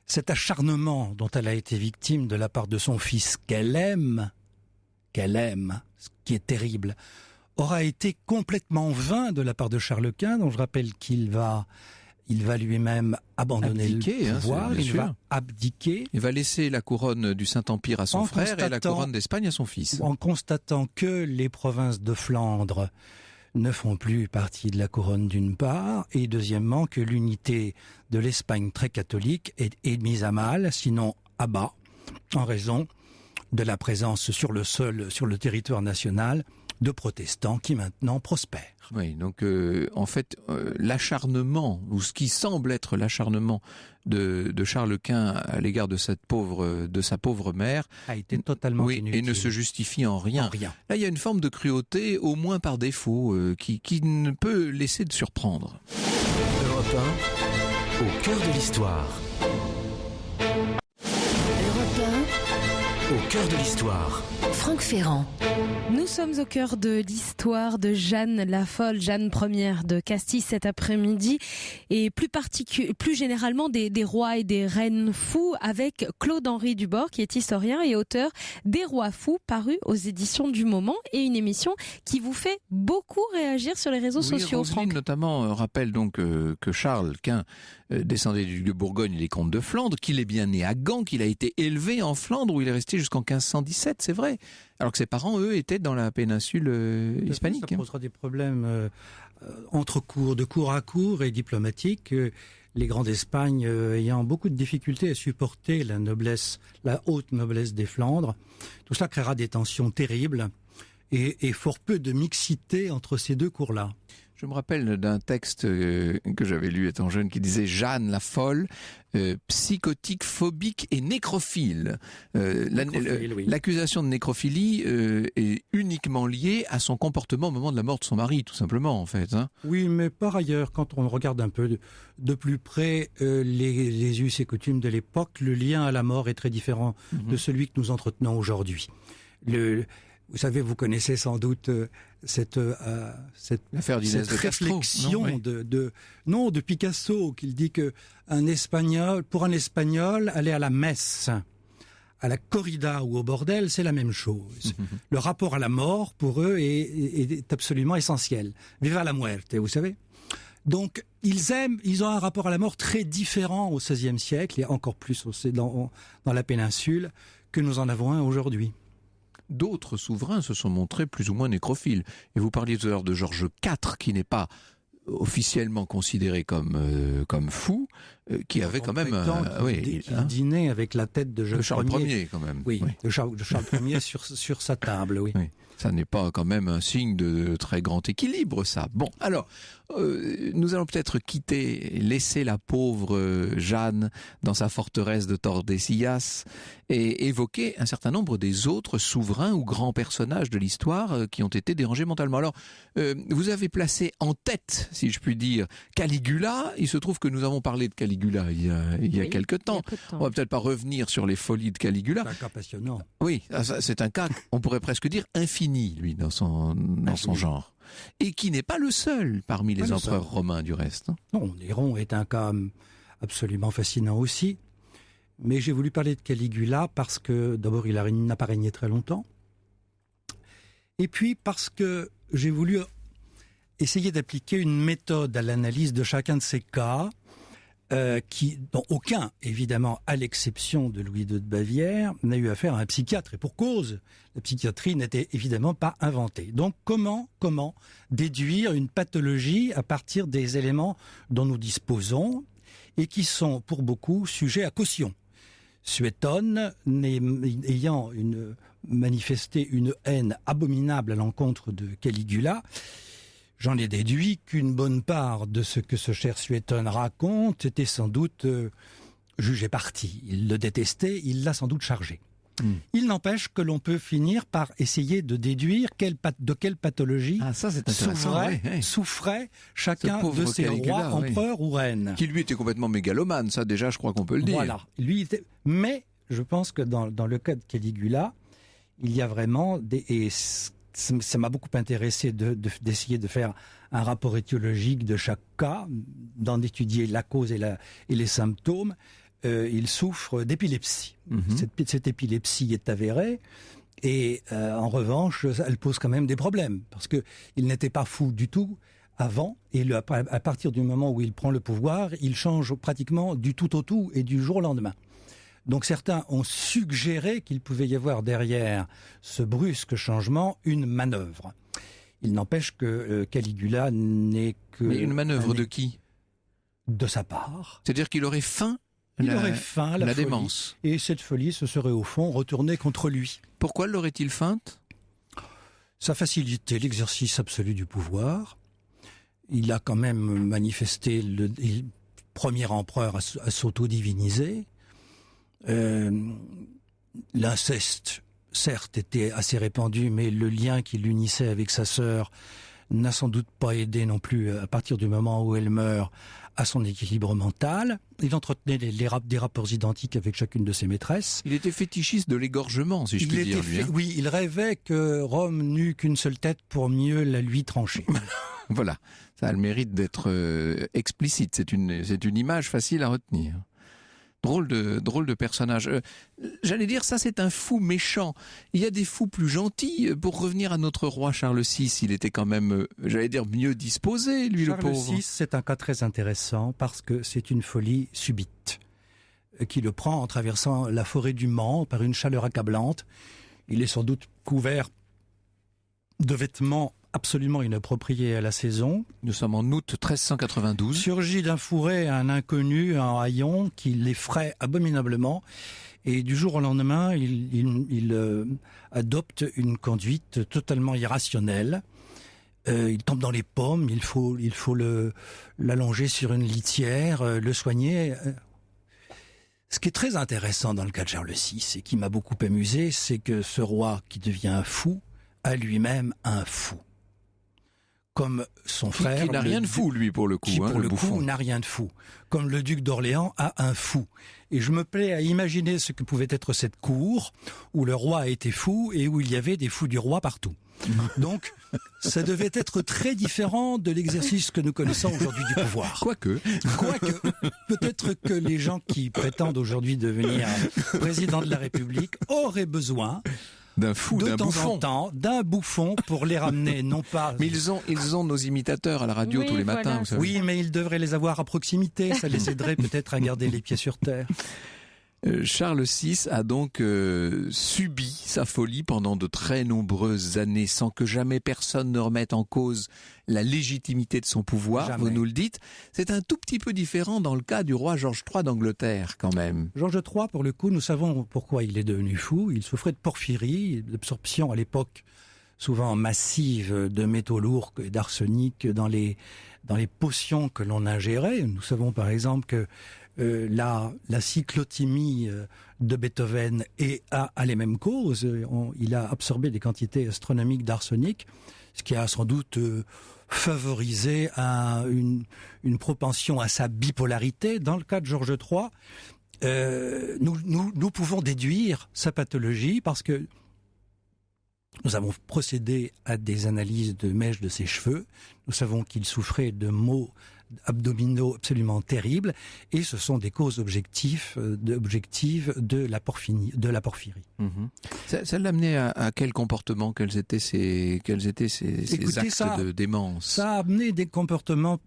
cet acharnement dont elle a été victime de la part de son fils qu'elle aime, ce qui est terrible, aura été complètement vain de la part de Charles Quint, dont je rappelle qu'il va lui-même abandonner le pouvoir, il va abdiquer. Il va laisser la couronne du Saint-Empire à son frère et la couronne d'Espagne à son fils. En constatant que les provinces de Flandre ne font plus partie de la couronne d'une part, et deuxièmement que l'unité de l'Espagne très catholique est mise à mal, sinon à bas, en raison de la présence sur le territoire national, de protestants qui maintenant prospèrent. Oui, donc en fait, l'acharnement, ou ce qui semble être l'acharnement de Charles Quint à l'égard de sa pauvre mère, a été totalement inutile. Et ne se justifie en rien. Là, il y a une forme de cruauté, au moins par défaut, qui ne peut laisser de surprendre. Europe 1, au cœur de l'histoire. Europe 1, au cœur de l'histoire. Franck Ferrand. Nous sommes au cœur de l'histoire de Jeanne la Folle, Jeanne Ier de Castille cet après-midi, et plus généralement des rois et des reines fous, avec Claude-Henri Dubord, qui est historien et auteur des Rois fous, paru aux éditions du Moment, et une émission qui vous fait beaucoup réagir sur les réseaux sociaux. Roselyne notamment rappelle donc que Charles Quint descendait du duc de Bourgogne et des comtes de Flandre, qu'il est bien né à Gand, qu'il a été élevé en Flandre où il est resté jusqu'en 1517, c'est vrai. Alors que ses parents, eux, étaient dans la péninsule hispanique. Ça posera des problèmes de cour à cour et diplomatiques. Les grands d'Espagne ayant beaucoup de difficultés à supporter la haute noblesse des Flandres. Tout cela créera des tensions terribles et fort peu de mixité entre ces deux cours-là. Je me rappelle d'un texte que j'avais lu étant jeune qui disait « Jeanne la folle, psychotique, phobique et nécrophile ». L'accusation de nécrophilie est uniquement liée à son comportement au moment de la mort de son mari, tout simplement, en fait. Hein. Oui, mais par ailleurs, quand on regarde un peu de plus près les us et coutumes de l'époque, le lien à la mort est très différent de celui que nous entretenons aujourd'hui. Vous savez, vous connaissez sans doute cette réflexion de Picasso, qu'il dit que pour un Espagnol, aller à la messe, à la corrida ou au bordel, c'est la même chose. Le rapport à la mort, pour eux, est absolument essentiel. Viva la muerte, vous savez. Donc, ils ont un rapport à la mort très différent au XVIe siècle, et encore plus dans la péninsule, que nous en avons un aujourd'hui. D'autres souverains se sont montrés plus ou moins nécrophiles. Et vous parliez tout à l'heure de Georges IV, qui n'est pas officiellement considéré comme fou, qui avait quand même... il dînait avec la tête de Charles Ier, quand même. Oui, de Charles Ier sur sa table, oui. Ça n'est pas quand même un signe de très grand équilibre, ça. Bon, alors, nous allons peut-être laisser la pauvre Jeanne dans sa forteresse de Tordesillas et évoquer un certain nombre des autres souverains ou grands personnages de l'histoire qui ont été dérangés mentalement. Alors, vous avez placé en tête, si je puis dire, Caligula. Il se trouve que nous avons parlé de Caligula il y a quelque temps. On va peut-être pas revenir sur les folies de Caligula. C'est un cas passionnant. Oui, c'est un cas, on pourrait presque dire, infini, lui, dans son genre. Et qui n'est pas le seul parmi les empereurs romains, du reste. Non, Néron est un cas absolument fascinant aussi. Mais j'ai voulu parler de Caligula parce que, d'abord, il n'a pas régné très longtemps. Et puis parce que j'ai voulu essayer d'appliquer une méthode à l'analyse de chacun de ces cas, dont aucun, évidemment, à l'exception de Louis II de Bavière, n'a eu affaire à un psychiatre. Et pour cause, la psychiatrie n'était évidemment pas inventée. Donc comment déduire une pathologie à partir des éléments dont nous disposons et qui sont, pour beaucoup, sujets à caution. Suétone, ayant manifesté une haine abominable à l'encontre de Caligula, j'en ai déduit qu'une bonne part de ce que ce cher Suétone raconte était sans doute jugé parti. Il le détestait, il l'a sans doute chargé. Il n'empêche que l'on peut finir par essayer de déduire de quelle pathologie souffrait chacun de ces rois, empereurs ou reines. Qui lui était complètement mégalomane, ça déjà je crois qu'on peut le dire. Voilà. Mais je pense que dans le cas de Caligula, il y a vraiment ça m'a beaucoup intéressé d'essayer de faire un rapport étiologique de chaque cas, d'en étudier la cause et les symptômes. Il souffre d'épilepsie. Cette épilepsie est avérée et en revanche, elle pose quand même des problèmes parce que il n'était pas fou du tout avant et à partir du moment où il prend le pouvoir, il change pratiquement du tout au tout et du jour au lendemain. Donc certains ont suggéré qu'il pouvait y avoir derrière ce brusque changement une manœuvre. Il n'empêche que Caligula n'est que... Mais une manœuvre de qui ? De sa part. C'est-à-dire qu'il aurait faim la démence. Et cette folie se serait au fond retournée contre lui. Pourquoi l'aurait-il feinte ? Sa facilité, l'exercice absolu du pouvoir. Il a quand même manifesté le premier empereur à s'auto-diviniser. L'inceste, certes, était assez répandu, mais le lien qui l'unissait avec sa sœur n'a sans doute pas aidé non plus, à partir du moment où elle meurt, à son équilibre mental. Il entretenait des rapports identiques avec chacune de ses maîtresses. Il était fétichiste de l'égorgement, si je puis dire. Oui, il rêvait que Rome n'eût qu'une seule tête pour mieux la lui trancher. Voilà, ça a le mérite d'être explicite. C'est une image facile à retenir. Drôle de personnage. J'allais dire, ça c'est un fou méchant. Il y a des fous plus gentils. Pour revenir à notre roi Charles VI, il était quand même, j'allais dire, mieux disposé, lui, le pauvre. Charles VI, c'est un cas très intéressant parce que c'est une folie subite qui le prend en traversant la forêt du Mans par une chaleur accablante. Il est sans doute couvert de vêtements absolument inapproprié à la saison. Nous sommes en août 1392. Surgit d'un fourré un inconnu en haillons qui l'effraie abominablement. Et du jour au lendemain, il adopte une conduite totalement irrationnelle. Il tombe dans les pommes, il faut l'allonger sur une litière, le soigner. Ce qui est très intéressant dans le cas de Charles VI et qui m'a beaucoup amusé, c'est que ce roi qui devient fou a lui-même un fou. Comme son frère... Qui n'a rien de fou, lui, pour le coup. Qui, pour le coup, n'a rien de fou. Comme le duc d'Orléans a un fou. Et je me plais à imaginer ce que pouvait être cette cour où le roi était fou et où il y avait des fous du roi partout. Donc, ça devait être très différent de l'exercice que nous connaissons aujourd'hui du pouvoir. Quoique, peut-être que les gens qui prétendent aujourd'hui devenir président de la République auraient besoin... d'un fou, d'un bouffon. De temps en temps, d'un bouffon pour les ramener, non pas... Mais ils ont nos imitateurs à la radio tous les matins, vous savez. Oui, mais ils devraient les avoir à proximité, ça les aiderait peut-être à garder les pieds sur terre. Charles VI a donc subi sa folie pendant de très nombreuses années sans que jamais personne ne remette en cause la légitimité de son pouvoir, jamais. Vous nous le dites. C'est un tout petit peu différent dans le cas du roi Georges III d'Angleterre quand même. Georges III, pour le coup, nous savons pourquoi il est devenu fou. Il souffrait de porphyrie, d'absorption à l'époque souvent massive de métaux lourds et d'arsenic dans les potions que l'on ingérait. Nous savons par exemple que la cyclothymie de Beethoven a les mêmes causes. Il a absorbé des quantités astronomiques d'arsenic, ce qui a sans doute favorisé une propension à sa bipolarité. Dans le cas de Georges III, nous pouvons déduire sa pathologie parce que nous avons procédé à des analyses de mèches de ses cheveux. Nous savons qu'il souffrait de maux abdominaux absolument terribles, et ce sont des causes objectives de la porphyrie. Ça l'a amené à quel comportement? Quels étaient ces actes de démence? Ça a amené des comportements,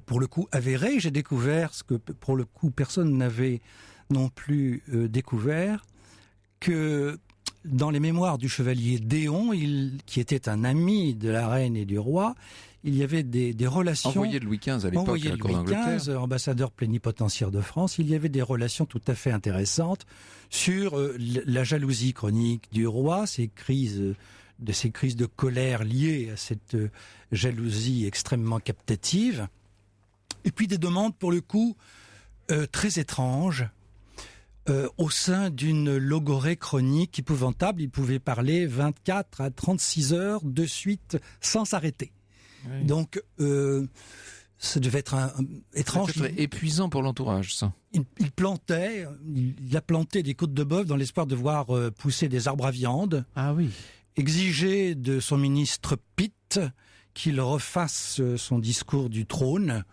pour le coup, avérés. J'ai découvert ce que, pour le coup, personne n'avait non plus découvert, que dans les mémoires du chevalier Déon, qui était un ami de la reine et du roi, il y avait des relations... Envoyé de Louis XV à l'époque à la cour d'Angleterre. Ambassadeur plénipotentiaire de France, il y avait des relations tout à fait intéressantes sur la jalousie chronique du roi, ces crises de colère liées à cette jalousie extrêmement captative, et puis des demandes, pour le coup, très étranges, au sein d'une logorrhée chronique épouvantable. Il pouvait parler 24 à 36 heures de suite sans s'arrêter. Oui. Donc, ça devait être étrange. C'était épuisant pour l'entourage, ça. Il a planté des côtes de bœuf dans l'espoir de voir pousser des arbres à viande. Ah oui. Exigeait de son ministre Pitt qu'il refasse son discours du trône,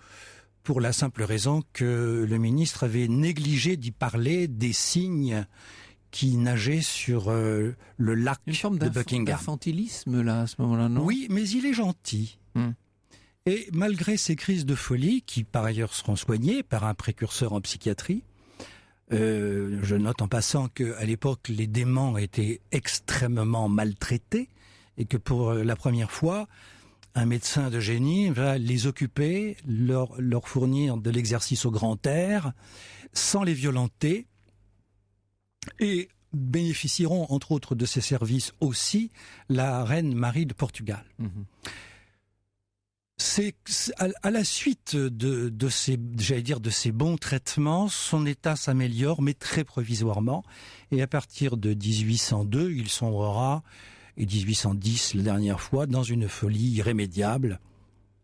pour la simple raison que le ministre avait négligé d'y parler des cygnes qui nageaient sur le lac de Buckingham. D'infantilisme, là, à ce moment-là, non? Oui, mais il est gentil. Et malgré ces crises de folie, qui par ailleurs seront soignées par un précurseur en psychiatrie, je note en passant qu'à l'époque, les déments étaient extrêmement maltraités, et que pour la première fois, un médecin de génie va les occuper, leur fournir de l'exercice au grand air, sans les violenter, et bénéficieront, entre autres, de ces services aussi la reine Marie de Portugal. C'est à la suite de ces bons traitements, son état s'améliore, mais très provisoirement, et à partir de 1802, il sombrera, et 1810 la dernière fois, dans une folie irrémédiable.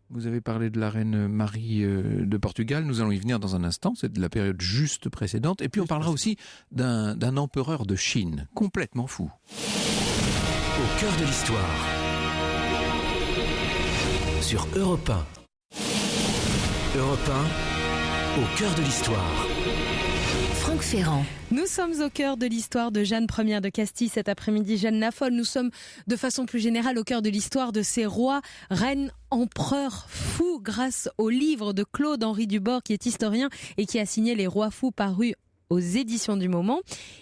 Vous avez parlé de la reine Marie de Portugal, nous allons y venir dans un instant, c'est de la période juste précédente, et puis on parlera aussi d'un empereur de Chine, complètement fou. Au cœur de l'histoire, sur Europe 1. Europe 1, au cœur de l'histoire. Franck Ferrand. Nous sommes au cœur de l'histoire de Jeanne Ier de Castille cet après-midi. Jeanne la Folle, nous sommes de façon plus générale au cœur de l'histoire de ces rois, reines, empereurs fous grâce au livre de Claude-Henri Dubord qui est historien et qui a signé Les Rois fous parus aux éditions du moment.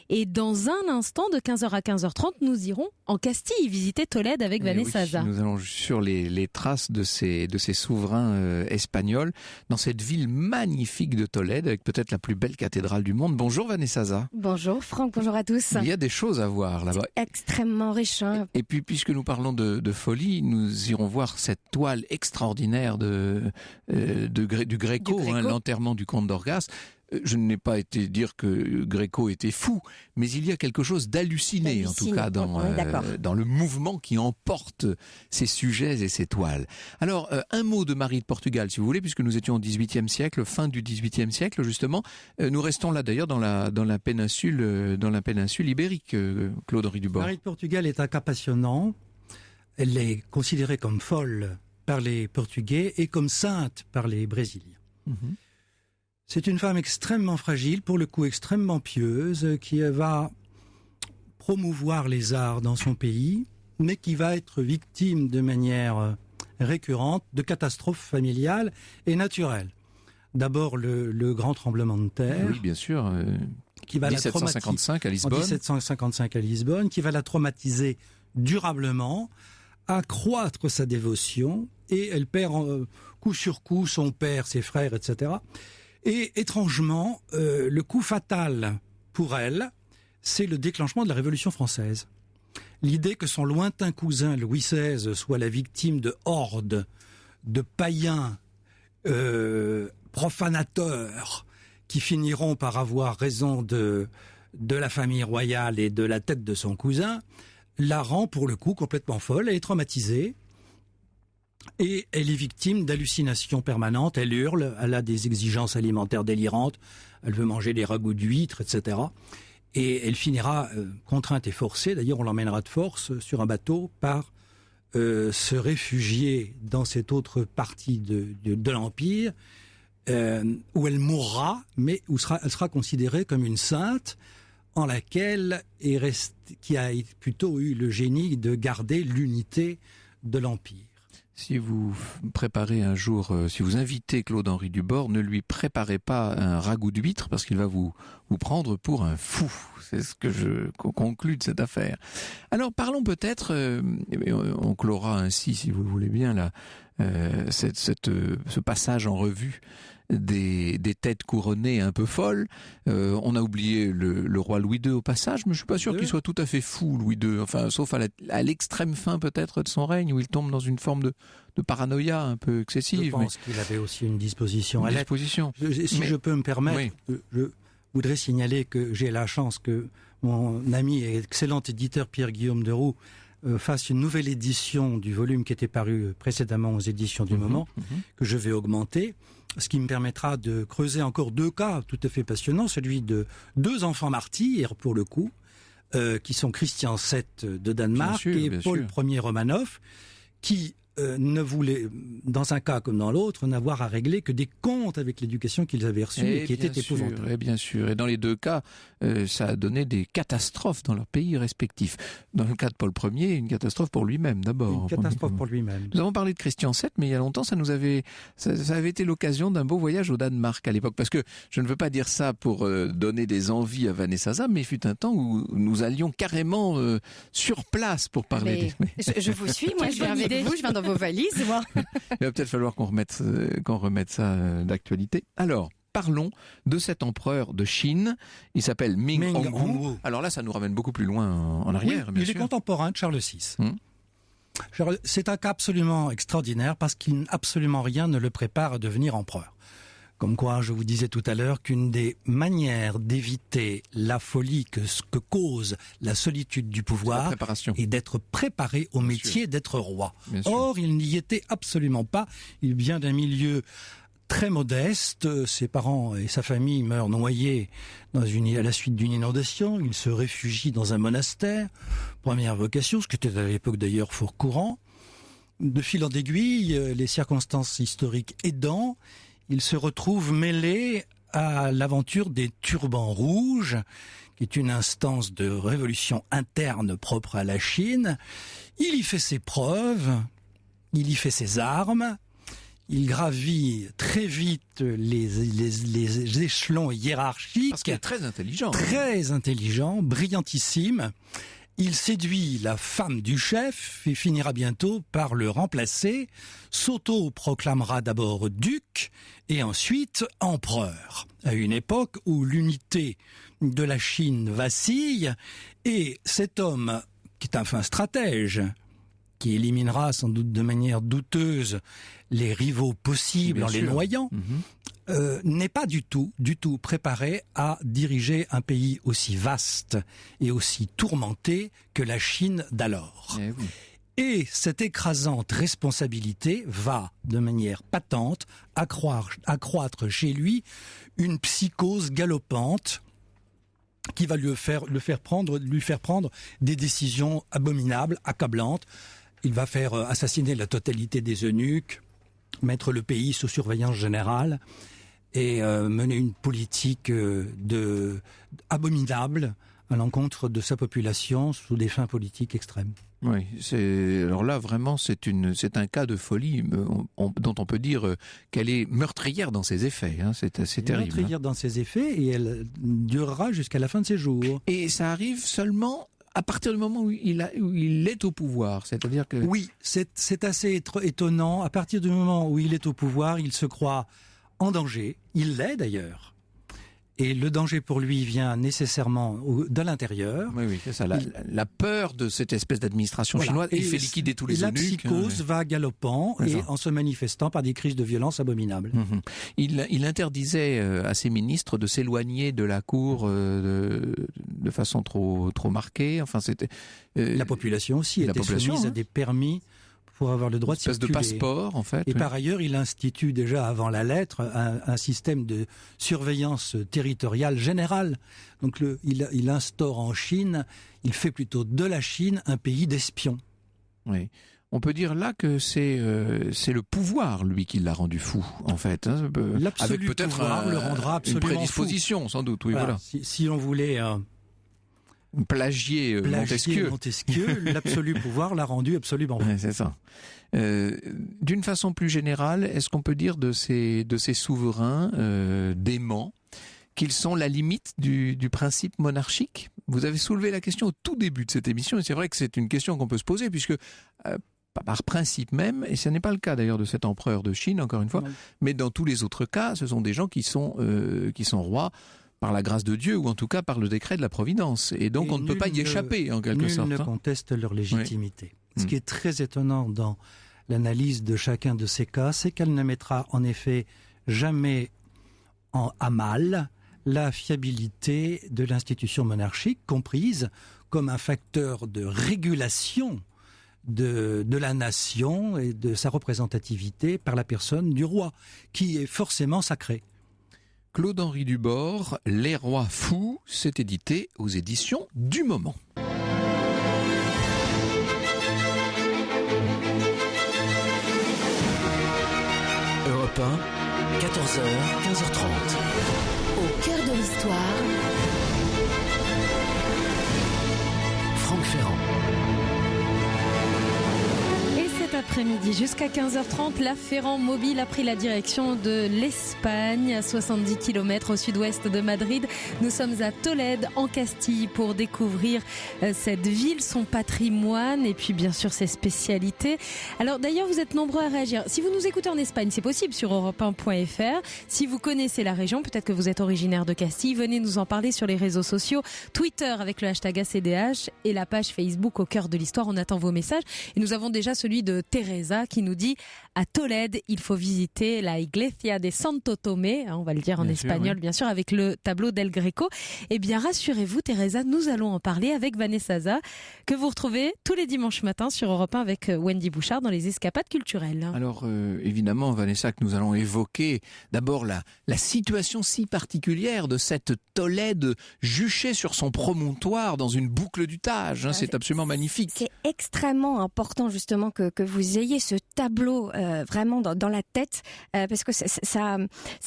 Et dans un instant, de 15h à 15h30, nous irons en Castille visiter Tolède avec Vanessa Zaza. Nous allons sur les traces de ces souverains espagnols dans cette ville magnifique de Tolède avec peut-être la plus belle cathédrale du monde. Bonjour Vanessa Zaza. Bonjour Franck, bonjour à tous. Il y a des choses à voir là-bas. C'est extrêmement riche. Et puis puisque nous parlons de folie, nous irons voir cette toile extraordinaire du Gréco, l'enterrement du comte d'Orgas. Je n'ai pas été dire que Gréco était fou, mais il y a quelque chose d'halluciné, en tout cas, dans le mouvement qui emporte ces sujets et ces toiles. Alors, un mot de Marie de Portugal, si vous voulez, puisque nous étions au XVIIIe siècle, fin du XVIIIe siècle, justement. Nous restons là, d'ailleurs, dans la péninsule ibérique, Claude-Henri Dubord. Marie de Portugal est un cas passionnant. Elle est considérée comme folle par les Portugais et comme sainte par les Brésiliens. C'est une femme extrêmement fragile, pour le coup extrêmement pieuse, qui va promouvoir les arts dans son pays, mais qui va être victime de manière récurrente de catastrophes familiales et naturelles. D'abord le grand tremblement de terre. Oui, bien sûr. Qui va 1755 à Lisbonne. En 1755 à Lisbonne, qui va la traumatiser durablement, accroître sa dévotion, et elle perd coup sur coup son père, ses frères, etc. Et étrangement, le coup fatal pour elle, c'est le déclenchement de la Révolution française. l'idée que son lointain cousin Louis XVI soit la victime de hordes de païens profanateurs qui finiront par avoir raison de la famille royale et de la tête de son cousin, la rend pour le coup complètement folle. Elle est traumatisée et elle est victime d'hallucinations permanentes. Elle hurle, elle a des exigences alimentaires délirantes, elle veut manger des ragoûts d'huîtres, etc. Et elle finira contrainte et forcée, d'ailleurs on l'emmènera de force sur un bateau par se réfugier dans cette autre partie de l'Empire, où elle mourra, mais elle sera considérée comme une sainte, en laquelle qui a plutôt eu le génie de garder l'unité de l'Empire. Si vous préparez un jour, si vous invitez Claude-Henri Dubord, ne lui préparez pas un ragoût d'huître parce qu'il va vous prendre pour un fou. C'est ce que je conclus de cette affaire. Alors parlons peut-être, on clora ainsi, si vous le voulez bien, là, ce passage en revue des têtes couronnées un peu folles. On a oublié le roi Louis II au passage, mais je suis pas sûr qu'il soit tout à fait fou, Louis II. Enfin, sauf à l'extrême fin peut-être de son règne, où il tombe dans une forme de paranoïa un peu excessive. Je pense qu'il avait aussi une disposition. Si je peux me permettre, oui. Je voudrais signaler que j'ai la chance que mon ami et excellent éditeur Pierre-Guillaume Deroux fasse une nouvelle édition du volume qui était paru précédemment aux éditions du moment, que je vais augmenter, ce qui me permettra de creuser encore 2 cas tout à fait passionnants, celui de 2 enfants martyrs, pour le coup, qui sont Christian VII de Danemark et Paul Ier Romanov, qui ne voulaient, dans un cas comme dans l'autre, n'avoir à régler que des comptes avec l'éducation qu'ils avaient reçue et qui étaient épouvantables. Et bien sûr. Et dans les 2 cas, ça a donné des catastrophes dans leurs pays respectifs. Dans le cas de Paul Ier, une catastrophe pour lui-même d'abord. Une catastrophe pour lui-même. Nous avons parlé de Christian VII, mais il y a longtemps, ça avait été l'occasion d'un beau voyage au Danemark à l'époque. Parce que je ne veux pas dire ça pour donner des envies à Vanessa Zam, mais il fut un temps où nous allions carrément sur place pour parler. Je vous suis, moi je viens avec vous, je viens dans vos valises, moi. Il va peut-être falloir qu'on remette ça d'actualité. Alors, parlons de cet empereur de Chine. Il s'appelle Ming Hongwu. Alors là, ça nous ramène beaucoup plus loin en arrière, bien sûr. Il est contemporain de Charles VI. C'est un cas absolument extraordinaire parce qu'absolument rien ne le prépare à devenir empereur. Comme quoi, je vous disais tout à l'heure qu'une des manières d'éviter la folie que cause la solitude du pouvoir est d'être préparé au métier d'être roi. Or, il n'y était absolument pas. Il vient d'un milieu très modeste. Ses parents et sa famille meurent noyés à la suite d'une inondation. Il se réfugie dans un monastère. Première vocation, ce qui était à l'époque d'ailleurs fort courant. De fil en aiguille, les circonstances historiques aidant, il se retrouve mêlé à l'aventure des turbans rouges, qui est une instance de révolution interne propre à la Chine. Il y fait ses preuves, il y fait ses armes, il gravit très vite les échelons hiérarchiques. Parce qu'il est très intelligent. Très intelligent, brillantissime. Il séduit la femme du chef et finira bientôt par le remplacer, s'auto-proclamera d'abord duc et ensuite empereur, à une époque où l'unité de la Chine vacille et cet homme, qui est un fin stratège, qui éliminera sans doute de manière douteuse les rivaux possibles en les noyant, n'est pas du tout préparé à diriger un pays aussi vaste et aussi tourmenté que la Chine d'alors. Et cette écrasante responsabilité va, de manière patente, accroître chez lui une psychose galopante qui va lui faire prendre des décisions abominables, accablantes. Il va faire assassiner la totalité des eunuques, mettre le pays sous surveillance générale et mener une politique abominable à l'encontre de sa population sous des fins politiques extrêmes. Oui, alors là vraiment c'est un cas de folie dont on peut dire qu'elle est meurtrière dans ses effets. C'est assez terrible. Meurtrière dans ses effets et elle durera jusqu'à la fin de ses jours. Et ça arrive seulement à partir du moment où il est au pouvoir, c'est-à-dire que... Oui, c'est assez étonnant. À partir du moment où il est au pouvoir, il se croit en danger. Il l'est d'ailleurs. Et le danger pour lui vient nécessairement de l'intérieur. Oui, c'est ça. La peur de cette espèce d'administration chinoise, il fait liquider tous les eunuques. La psychose va galopant et en se manifestant par des crises de violence abominables. Il interdisait à ses ministres de s'éloigner de la cour de façon trop marquée. Enfin, c'était la population aussi était soumise à des permis pour avoir le droit de circuler. De passeport, en fait. Et par ailleurs, il institue déjà avant la lettre un système de surveillance territoriale générale. Donc il instaure en Chine, il fait plutôt de la Chine un pays d'espions. Oui. On peut dire là que c'est le pouvoir, lui, qui l'a rendu fou, en fait. Hein. L'absolu avec peut-être pouvoir le rendra absolument une prédisposition, fou. Sans doute. Oui, voilà. Si on voulait plagier Montesquieu, l'absolu pouvoir l'a rendu absolument fou. Ouais, c'est ça. D'une façon plus générale, est-ce qu'on peut dire de ces souverains déments qu'ils sont la limite du principe monarchique ? Vous avez soulevé la question au tout début de cette émission, et c'est vrai que c'est une question qu'on peut se poser, puisque par principe même, et ce n'est pas le cas d'ailleurs de cet empereur de Chine, encore une fois, mais dans tous les autres cas, ce sont des gens qui sont rois par la grâce de Dieu, ou en tout cas par le décret de la Providence. Et donc on ne peut pas y échapper, en quelque sorte. Nul ne conteste leur légitimité. Oui. Ce qui est très étonnant dans l'analyse de chacun de ces cas, c'est qu'elle ne mettra en effet jamais à mal la fiabilité de l'institution monarchique, comprise comme un facteur de régulation de la nation et de sa représentativité par la personne du roi, qui est forcément sacré. Claude-Henri Dubord, Les Rois Fous, c'est édité aux éditions du Moment. Europe 1, 14h, 15h30. Au cœur de l'histoire, Franck Ferrand. Cet après-midi, jusqu'à 15h30, la Ferrand Mobile a pris la direction de l'Espagne, à 70 km au sud-ouest de Madrid. Nous sommes à Tolède, en Castille, pour découvrir cette ville, son patrimoine et puis bien sûr ses spécialités. Alors d'ailleurs, vous êtes nombreux à réagir. Si vous nous écoutez en Espagne, c'est possible sur europe1.fr. Si vous connaissez la région, peut-être que vous êtes originaire de Castille, venez nous en parler sur les réseaux sociaux. Twitter avec le hashtag ACDH et la page Facebook Au cœur de l'histoire. On attend vos messages. Et nous avons déjà celui de Teresa qui nous dit à Tolède, il faut visiter la Iglesia de Santo Tomé, on va le dire en espagnol, bien sûr, avec le tableau d'El Greco. Eh bien, rassurez-vous, Teresa, nous allons en parler avec Vanessa Zaza, que vous retrouvez tous les dimanches matins sur Europe 1 avec Wendy Bouchard dans les escapades culturelles. Alors, évidemment, Vanessa, que nous allons évoquer d'abord la situation si particulière de cette Tolède juchée sur son promontoire dans une boucle du Tage. Hein, c'est absolument magnifique. C'est extrêmement important, justement, que vous ayez ce tableau vraiment dans la tête, parce que ça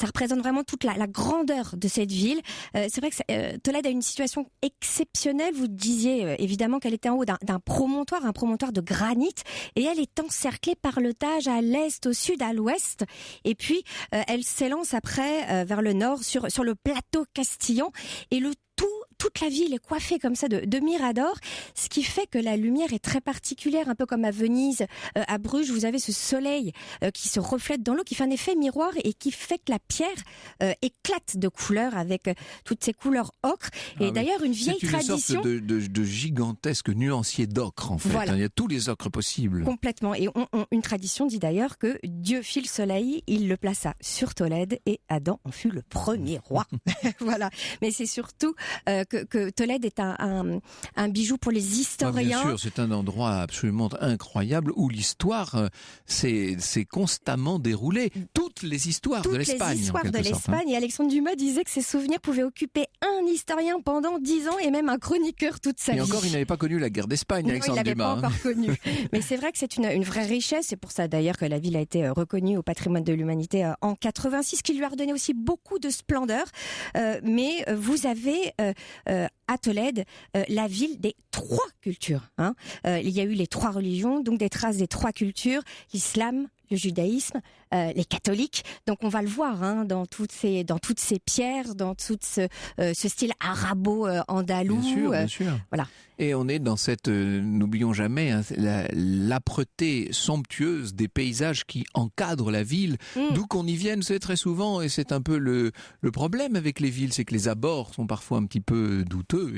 représente vraiment toute la grandeur de cette ville. C'est vrai que Tolède a une situation exceptionnelle. Vous disiez évidemment qu'elle était en haut d'un promontoire, un promontoire de granit, et elle est encerclée par le Tage à l'est, au sud, à l'ouest. Et puis, elle s'élance après vers le nord sur le plateau castillan, et toute la ville est coiffée comme ça de miradors, ce qui fait que la lumière est très particulière, un peu comme à Venise, à Bruges, vous avez ce soleil qui se reflète dans l'eau, qui fait un effet miroir et qui fait que la pierre éclate de couleurs avec toutes ces couleurs ocre. Et d'ailleurs, une vieille tradition... C'est une sorte de gigantesque nuancier d'ocre, en fait. Voilà. Il y a tous les ocres possibles. Complètement. Et une tradition dit d'ailleurs que Dieu fit le soleil, il le plaça sur Tolède et Adam en fut le premier roi. Voilà. Mais c'est surtout... que Tolède est un bijou pour les historiens. Bien sûr, c'est un endroit absolument incroyable où l'histoire s'est constamment déroulée. Toutes les histoires de l'Espagne. Toutes les histoires de l'Espagne. Et Alexandre Dumas disait que ces souvenirs pouvaient occuper un historien pendant 10 ans et même un chroniqueur toute sa vie. Et encore, il n'avait pas connu la guerre d'Espagne, Alexandre Dumas. Il l'avait pas encore connu. Mais c'est vrai que c'est une vraie richesse. C'est pour ça d'ailleurs que la ville a été reconnue au patrimoine de l'humanité en 86, ce qui lui a redonné aussi beaucoup de splendeur. Mais vous avez... à Tolède, la ville des 3 cultures. Il y a eu les 3 religions, donc des traces des 3 cultures, l'islam, le judaïsme, les catholiques. Donc on va le voir dans toutes ces pierres, dans tout ce style arabo-andalou. Bien sûr. Voilà. Et on est dans cette, n'oublions jamais, l'âpreté somptueuse des paysages qui encadrent la ville. D'où qu'on y vienne, c'est très souvent, et c'est un peu le problème avec les villes, c'est que les abords sont parfois un petit peu douteux.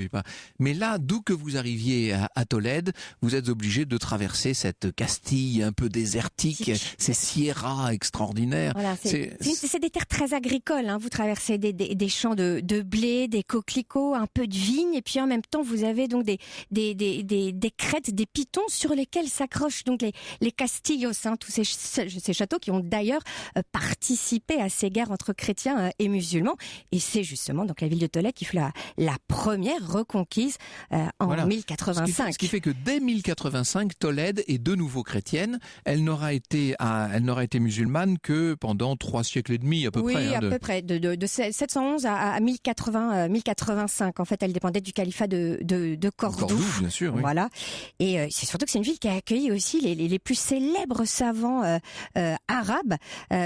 Mais là, d'où que vous arriviez à Tolède, vous êtes obligé de traverser cette Castille un peu désertique, ces sierras extraordinaires. Voilà, c'est des terres très agricoles. Vous traversez des champs de blé, des coquelicots, un peu de vignes, et puis en même temps, vous avez donc des crêtes, des pitons sur lesquels s'accrochent donc les castillos, tous ces châteaux qui ont d'ailleurs participé à ces guerres entre chrétiens et musulmans. Et c'est justement donc la ville de Tolède qui fut la première reconquise en 1085. Ce qui fait que dès 1085, Tolède est de nouveau chrétienne. Elle n'aura été musulmane que pendant 3 siècles et demi à peu près. Oui, à peu près. De 711 à 1085. En fait, elle dépendait du califat de Cordoue. Bien sûr, oui. Voilà. Et c'est surtout que c'est une ville qui a accueilli aussi les plus célèbres savants arabes,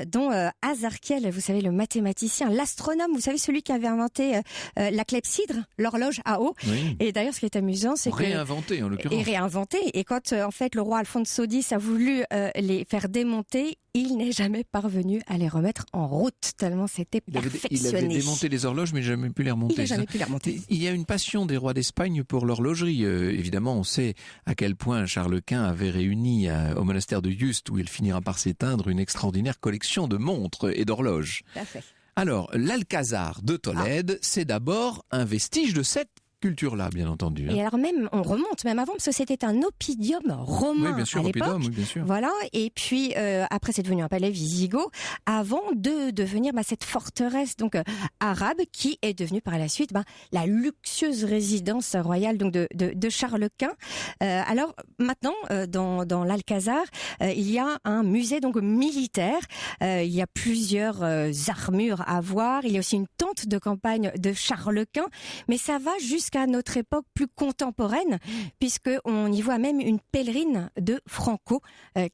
dont Azarkiel, vous savez, le mathématicien, l'astronome, vous savez, celui qui avait inventé la clepsydre, l'horloge à eau. Oui. Et d'ailleurs, ce qui est amusant, c'est réinventé, en l'occurrence. Et réinventé. Et quand, en fait, le roi Alfonso X a voulu les faire démonter, il n'est jamais parvenu à les remettre en route, tellement c'était perfectionné. Il avait démonté les horloges, mais jamais pu les remonter. Il n'a jamais pu les remonter. Il y a une passion des rois d'Espagne pour l'horlogerie. Évidemment, on sait à quel point Charles Quint avait réuni au monastère de Yuste, où il finira par s'éteindre, une extraordinaire collection de montres et d'horloges. Tout à fait. Alors, l'Alcazar de Tolède, c'est d'abord un vestige de cette culture-là, bien entendu. Et alors on remonte même avant, parce que c'était un oppidum romain à l'époque. Oui, bien sûr. Voilà. Et puis après, c'est devenu un palais wisigoth, avant de devenir cette forteresse donc arabe, qui est devenue par la suite la luxueuse résidence royale donc de Charles Quint. Alors maintenant, dans l'Alcazar, il y a un musée donc militaire. Il y a plusieurs armures à voir. Il y a aussi une tente de campagne de Charles Quint, mais ça va jusqu'à notre époque plus contemporaine, puisque on y voit même une pèlerine de Franco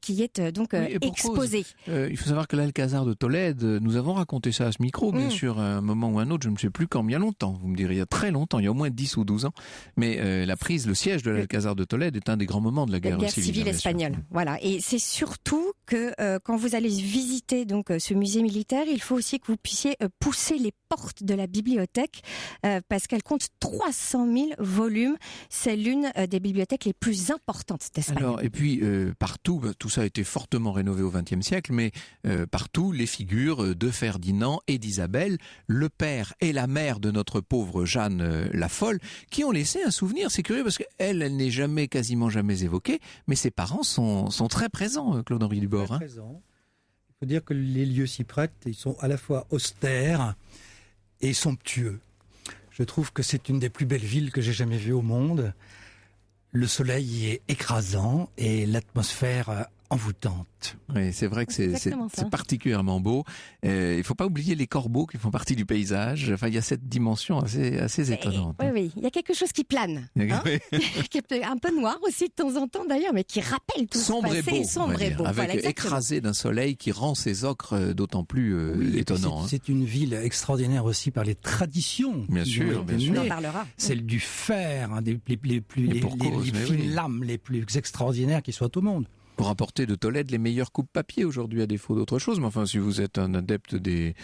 qui est donc exposée. Il faut savoir que l'Alcazar de Tolède, nous avons raconté ça à ce micro, bien sûr, à un moment ou un autre, je ne sais plus quand, il y a longtemps, vous me direz, il y a très longtemps, il y a au moins 10 ou 12 ans, mais le siège de l'Alcazar de Tolède est un des grands moments de la guerre civile espagnole. Voilà, et c'est surtout que quand vous allez visiter donc ce musée militaire, il faut aussi que vous puissiez pousser les portes de la bibliothèque, parce qu'elle compte 300 000 volumes. C'est l'une des bibliothèques les plus importantes d'Espagne. Alors, et puis, partout, tout ça a été fortement rénové au XXe siècle, mais partout, les figures de Ferdinand et d'Isabelle, le père et la mère de notre pauvre Jeanne la Folle, qui ont laissé un souvenir. C'est curieux parce qu'elle n'est quasiment jamais évoquée, mais ses parents sont très présents, Claude-Henri Dubord. Très présents. Il faut dire que les lieux s'y prêtent, ils sont à la fois austères et somptueux. Je trouve que c'est une des plus belles villes que j'ai jamais vues au monde. Le soleil y est écrasant et l'atmosphère envoûtante. Oui, c'est vrai que c'est particulièrement beau. Il ne faut pas oublier les corbeaux qui font partie du paysage. Enfin, il y a cette dimension assez étonnante. Oui, il y a quelque chose qui plane. Qui est un peu noir aussi de temps en temps d'ailleurs, mais qui rappelle tout sombre ce passé. Sombre et beau. Avec écrasé d'un soleil qui rend ces ocres d'autant plus étonnants. C'est une ville extraordinaire aussi par les traditions. Bien sûr. On en parlera. Celle du fer, les fines lames les plus extraordinaires qui soient au monde. Pour apporter de Tolède les meilleurs coupes-papier aujourd'hui, à défaut d'autre chose. Mais enfin, si vous êtes un adepte des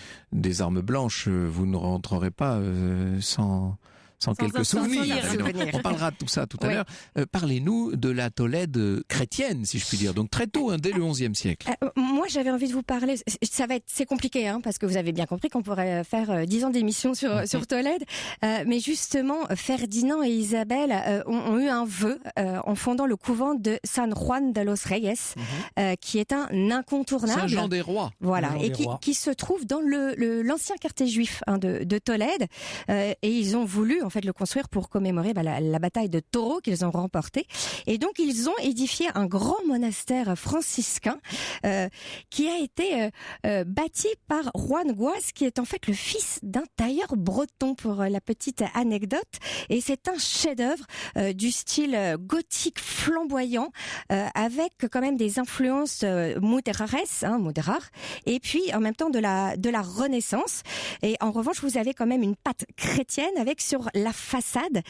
armes blanches, vous ne rentrerez pas sans quelques souvenirs. On parlera de tout ça tout à l'heure. Parlez-nous de la Tolède chrétienne, si je puis dire. Donc très tôt, dès le XIe siècle. Moi, j'avais envie de vous parler. C'est compliqué, parce que vous avez bien compris qu'on pourrait faire 10 ans d'émission sur Tolède. Mais justement, Ferdinand et Isabelle ont eu un vœu en fondant le couvent de San Juan de los Reyes, qui est un incontournable. Saint-Jean des Rois. Voilà, et qui se trouve dans l'ancien quartier juif de Tolède. Et ils ont voulu en fait le construire pour commémorer la bataille de Toro qu'ils ont remportée. Et donc ils ont édifié un grand monastère franciscain qui a été bâti par Juan Guas, qui est en fait le fils d'un tailleur breton, pour la petite anecdote. Et c'est un chef-d'œuvre du style gothique flamboyant, avec quand même des influences moderar, et puis en même temps de la Renaissance. Et en revanche, vous avez quand même une patte chrétienne, avec sur la façade,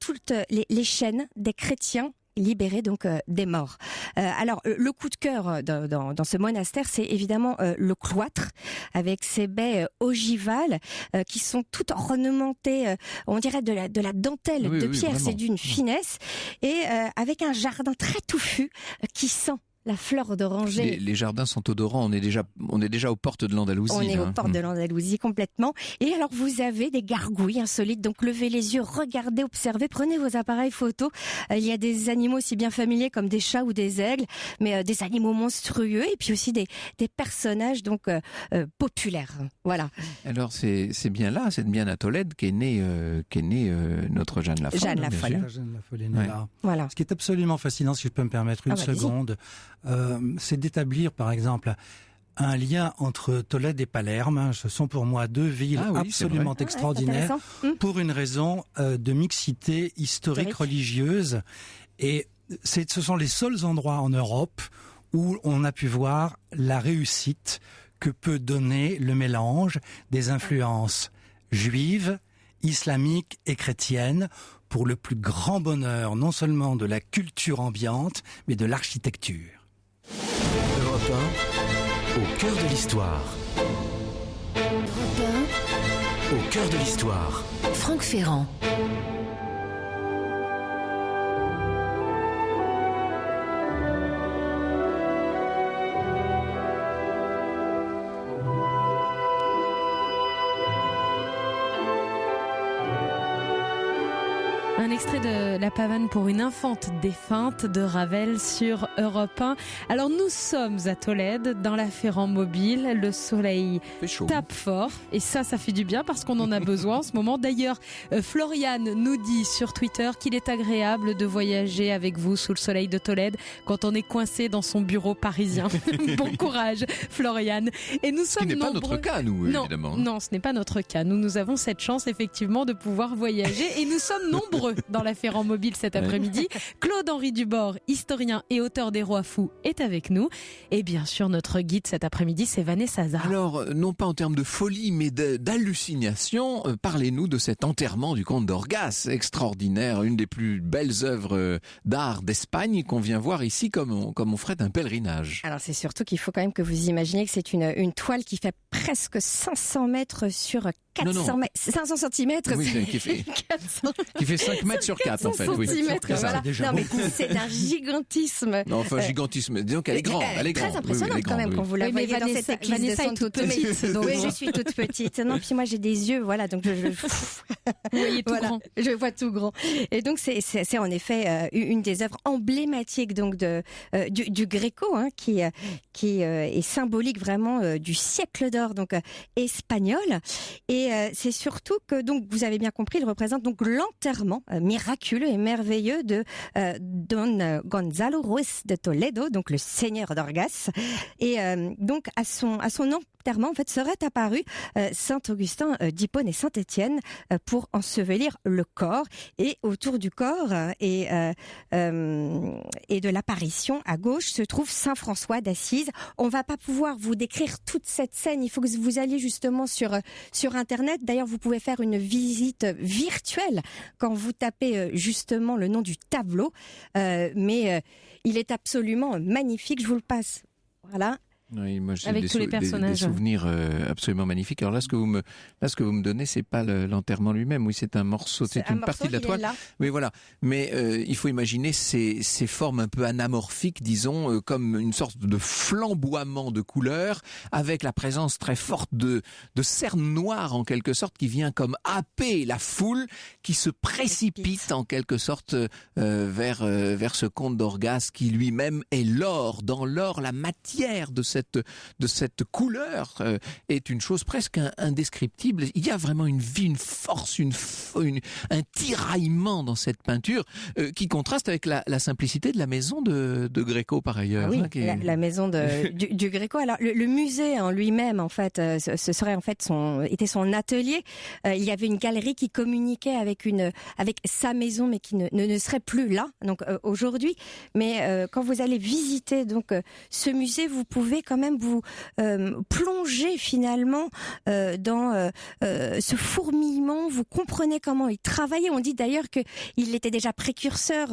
toutes les chaînes des chrétiens libérés donc des morts. Alors le coup de cœur dans ce monastère, c'est évidemment le cloître, avec ses baies ogivales qui sont toutes ornementées, on dirait de la dentelle de pierre, vraiment. C'est d'une finesse, et avec un jardin très touffu qui sent la fleur d'oranger. Les jardins sont odorants, on est déjà aux portes de l'Andalousie. On est aux portes de l'Andalousie complètement. Et alors vous avez des gargouilles insolites, donc levez les yeux, regardez, observez, prenez vos appareils photo. Il y a des animaux aussi bien familiers comme des chats ou des aigles, mais des animaux monstrueux, et puis aussi des personnages donc populaires. Voilà. Alors c'est bien à Tolède qu'est née notre Jeanne la Folle. Jeanne la Folle. Jeanne la Folle est née là. Voilà. Ce qui est absolument fascinant, si je peux me permettre une seconde, c'est d'établir par exemple un lien entre Tolède et Palerme. Ce sont pour moi deux villes absolument extraordinaires, pour une raison de mixité historique religieuse. Et ce sont les seuls endroits en Europe où on a pu voir la réussite que peut donner le mélange des influences juives, islamiques et chrétiennes, pour le plus grand bonheur non seulement de la culture ambiante, mais de l'architecture. Europe 1, au cœur de l'histoire. Europe Au cœur de l'histoire. 1, Franck Ferrand. Un extrait de La Pavane pour une infante défunte de Ravel sur Europe 1. Alors nous sommes à Tolède, dans la Ferrand Mobile. Le soleil tape fort et ça fait du bien parce qu'on en a besoin en ce moment. D'ailleurs, Floriane nous dit sur Twitter qu'il est agréable de voyager avec vous sous le soleil de Tolède quand on est coincé dans son bureau parisien. Bon courage, Floriane. Et nous sommes Ce qui n'est pas nombreux... notre cas, nous, évidemment. Non, ce n'est pas notre cas. Nous avons cette chance effectivement de pouvoir voyager et nous sommes nombreux dans la Ferrand Mobile cet après-midi. Claude-Henri Dubord, historien et auteur des Rois Fous, est avec nous. Et bien sûr, notre guide cet après-midi, c'est Vanessa Hazard. Alors, non pas en termes de folie, mais d'hallucination, parlez-nous de cet enterrement du comte d'Orgas, extraordinaire, une des plus belles œuvres d'art d'Espagne qu'on vient voir ici comme on ferait un pèlerinage. Alors c'est surtout qu'il faut quand même que vous imaginiez que c'est une toile qui fait presque 500 mètres sur 400 mètres, 500 centimètres. Oui, qui fait 5 mètres sur 4 en fait. Centimètres, voilà. Déjà non, mais c'est d'un gigantisme. Non, enfin, gigantisme. Disons qu'elle est grande. Elle est grande. Très impressionnante quand même quand vous la voyez dans cette église. Vanessa est toute petite. Donc oui, je suis toute petite. Non, puis moi j'ai des yeux, voilà, donc vous voyez tout grand. Je vois tout grand. Et donc c'est en effet une des œuvres emblématiques donc du Gréco, hein, qui est symbolique vraiment du siècle d'or donc espagnol. Et c'est surtout que donc vous avez bien compris, il représente donc l'enterrement miraculeux et merveilleux de Don Gonzalo Ruiz de Toledo, donc le seigneur d'Orgas. Et donc à son enterrement en fait serait apparu Saint Augustin d'Hippone et Saint Étienne pour ensevelir le corps, et autour du corps et de l'apparition à gauche se trouve Saint François d'Assise. On va pas pouvoir vous décrire toute cette scène, il faut que vous alliez justement sur internet. D'ailleurs, vous pouvez faire une visite virtuelle quand vous tapez justement le nom du tableau, mais il est absolument magnifique, je vous le passe. Voilà. Oui, moi j'ai avec tous les personnages. des souvenirs absolument magnifiques. Alors là, ce que vous me donnez, c'est pas l'enterrement lui-même. Oui, c'est un morceau, c'est une partie de la toile. Oui, voilà. Mais il faut imaginer ces formes un peu anamorphiques, disons, comme une sorte de flamboiement de couleurs, avec la présence très forte de cernes noires en quelque sorte, qui vient comme happer la foule, qui se précipite en quelque sorte vers ce comte d'Orgas, qui lui-même est l'or, dans l'or, la matière de cette cette couleur est une chose presque indescriptible. Il y a vraiment une vie, une force, un tiraillement dans cette peinture qui contraste avec la simplicité de la maison de Gréco par ailleurs. Ah oui, la maison du Gréco. Alors le musée en lui-même, en fait, ce serait en fait était son atelier. Il y avait une galerie qui communiquait avec sa maison, mais qui ne serait plus là. Donc aujourd'hui, mais quand vous allez visiter donc ce musée, vous pouvez quand même vous plonger finalement dans ce fourmillement. Vous comprenez comment il travaillait. On dit d'ailleurs que il était déjà précurseur.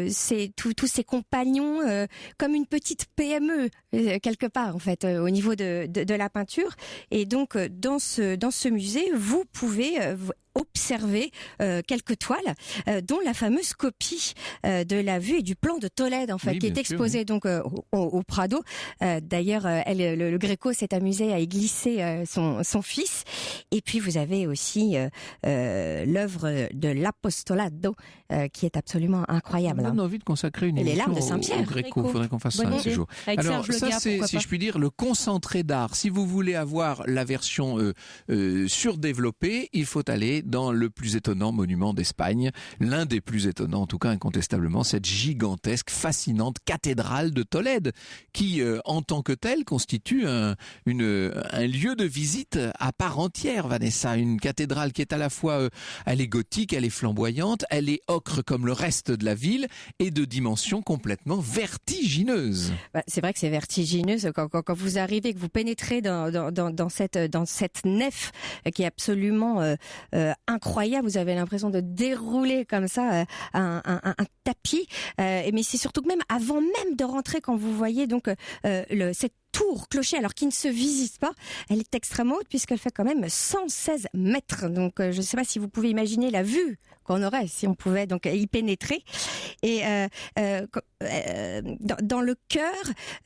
C'est tous ses compagnons comme une petite PME quelque part en fait au niveau de la peinture. Et donc dans ce musée, vous pouvez observer quelques toiles, dont la fameuse copie de la vue et du plan de Tolède, en fait, qui est exposée donc au Prado. D'ailleurs, le Gréco s'est amusé à y glisser son fils. Et puis vous avez aussi l'œuvre de l'Apostolado, qui est absolument incroyable. On a envie de consacrer une émission de Saint-Pierre. au Gréco. Il faudrait qu'on fasse ça ces jours. Alors ça, c'est, si je puis dire, le concentré d'art. Si vous voulez avoir la version surdéveloppée, il faut aller dans le plus étonnant monument d'Espagne, l'un des plus étonnants en tout cas incontestablement, cette gigantesque, fascinante cathédrale de Tolède, qui en tant que telle constitue un lieu de visite à part entière, Vanessa. Une cathédrale qui est à la fois, elle est gothique, elle est flamboyante, elle est ocre comme le reste de la ville et de dimensions complètement vertigineuses. C'est vrai que c'est vertigineux quand vous arrivez, que vous pénétrez dans cette nef qui est absolument incroyable. Vous avez l'impression de dérouler comme ça un tapis. Mais c'est surtout que même avant même de rentrer, quand vous voyez donc cette tour clocher, alors qui ne se visite pas, elle est extrêmement haute puisqu'elle fait quand même 116 mètres. Donc je ne sais pas si vous pouvez imaginer la vue qu'on aurait si on pouvait donc y pénétrer. Et dans le chœur,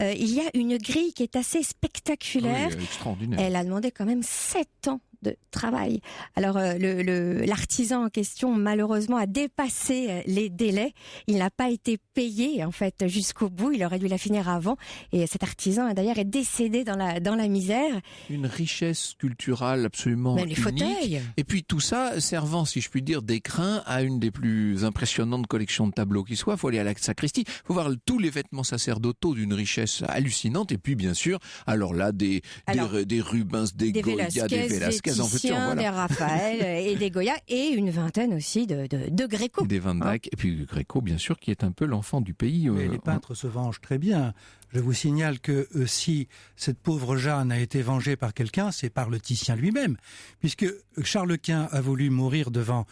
il y a une grille qui est assez spectaculaire. Oui, extraordinaire. Elle a demandé quand même 7 ans de travail. Alors l'artisan en question malheureusement a dépassé les délais. Il n'a pas été payé en fait jusqu'au bout. Il aurait dû la finir avant. Et cet artisan d'ailleurs est décédé dans la misère. Une richesse culturelle absolument unique. Les fauteuils. Et puis tout ça servant, si je puis dire, d'écrin à une des plus impressionnantes collections de tableaux qui soit. Il faut aller à la sacristie. Il faut voir tous les vêtements sacerdotaux d'une richesse hallucinante. Et puis bien sûr, alors là des Rubens, des Goya, des Velázquez. Des Raphaël et des Goya, et une vingtaine aussi de Gréco. Des Van Dyck, et puis Gréco, bien sûr, qui est un peu l'enfant du pays. Mais les peintres se vengent très bien. Je vous signale que si cette pauvre Jeanne a été vengée par quelqu'un, c'est par le Titien lui-même. Puisque Charles Quint a voulu mourir devant,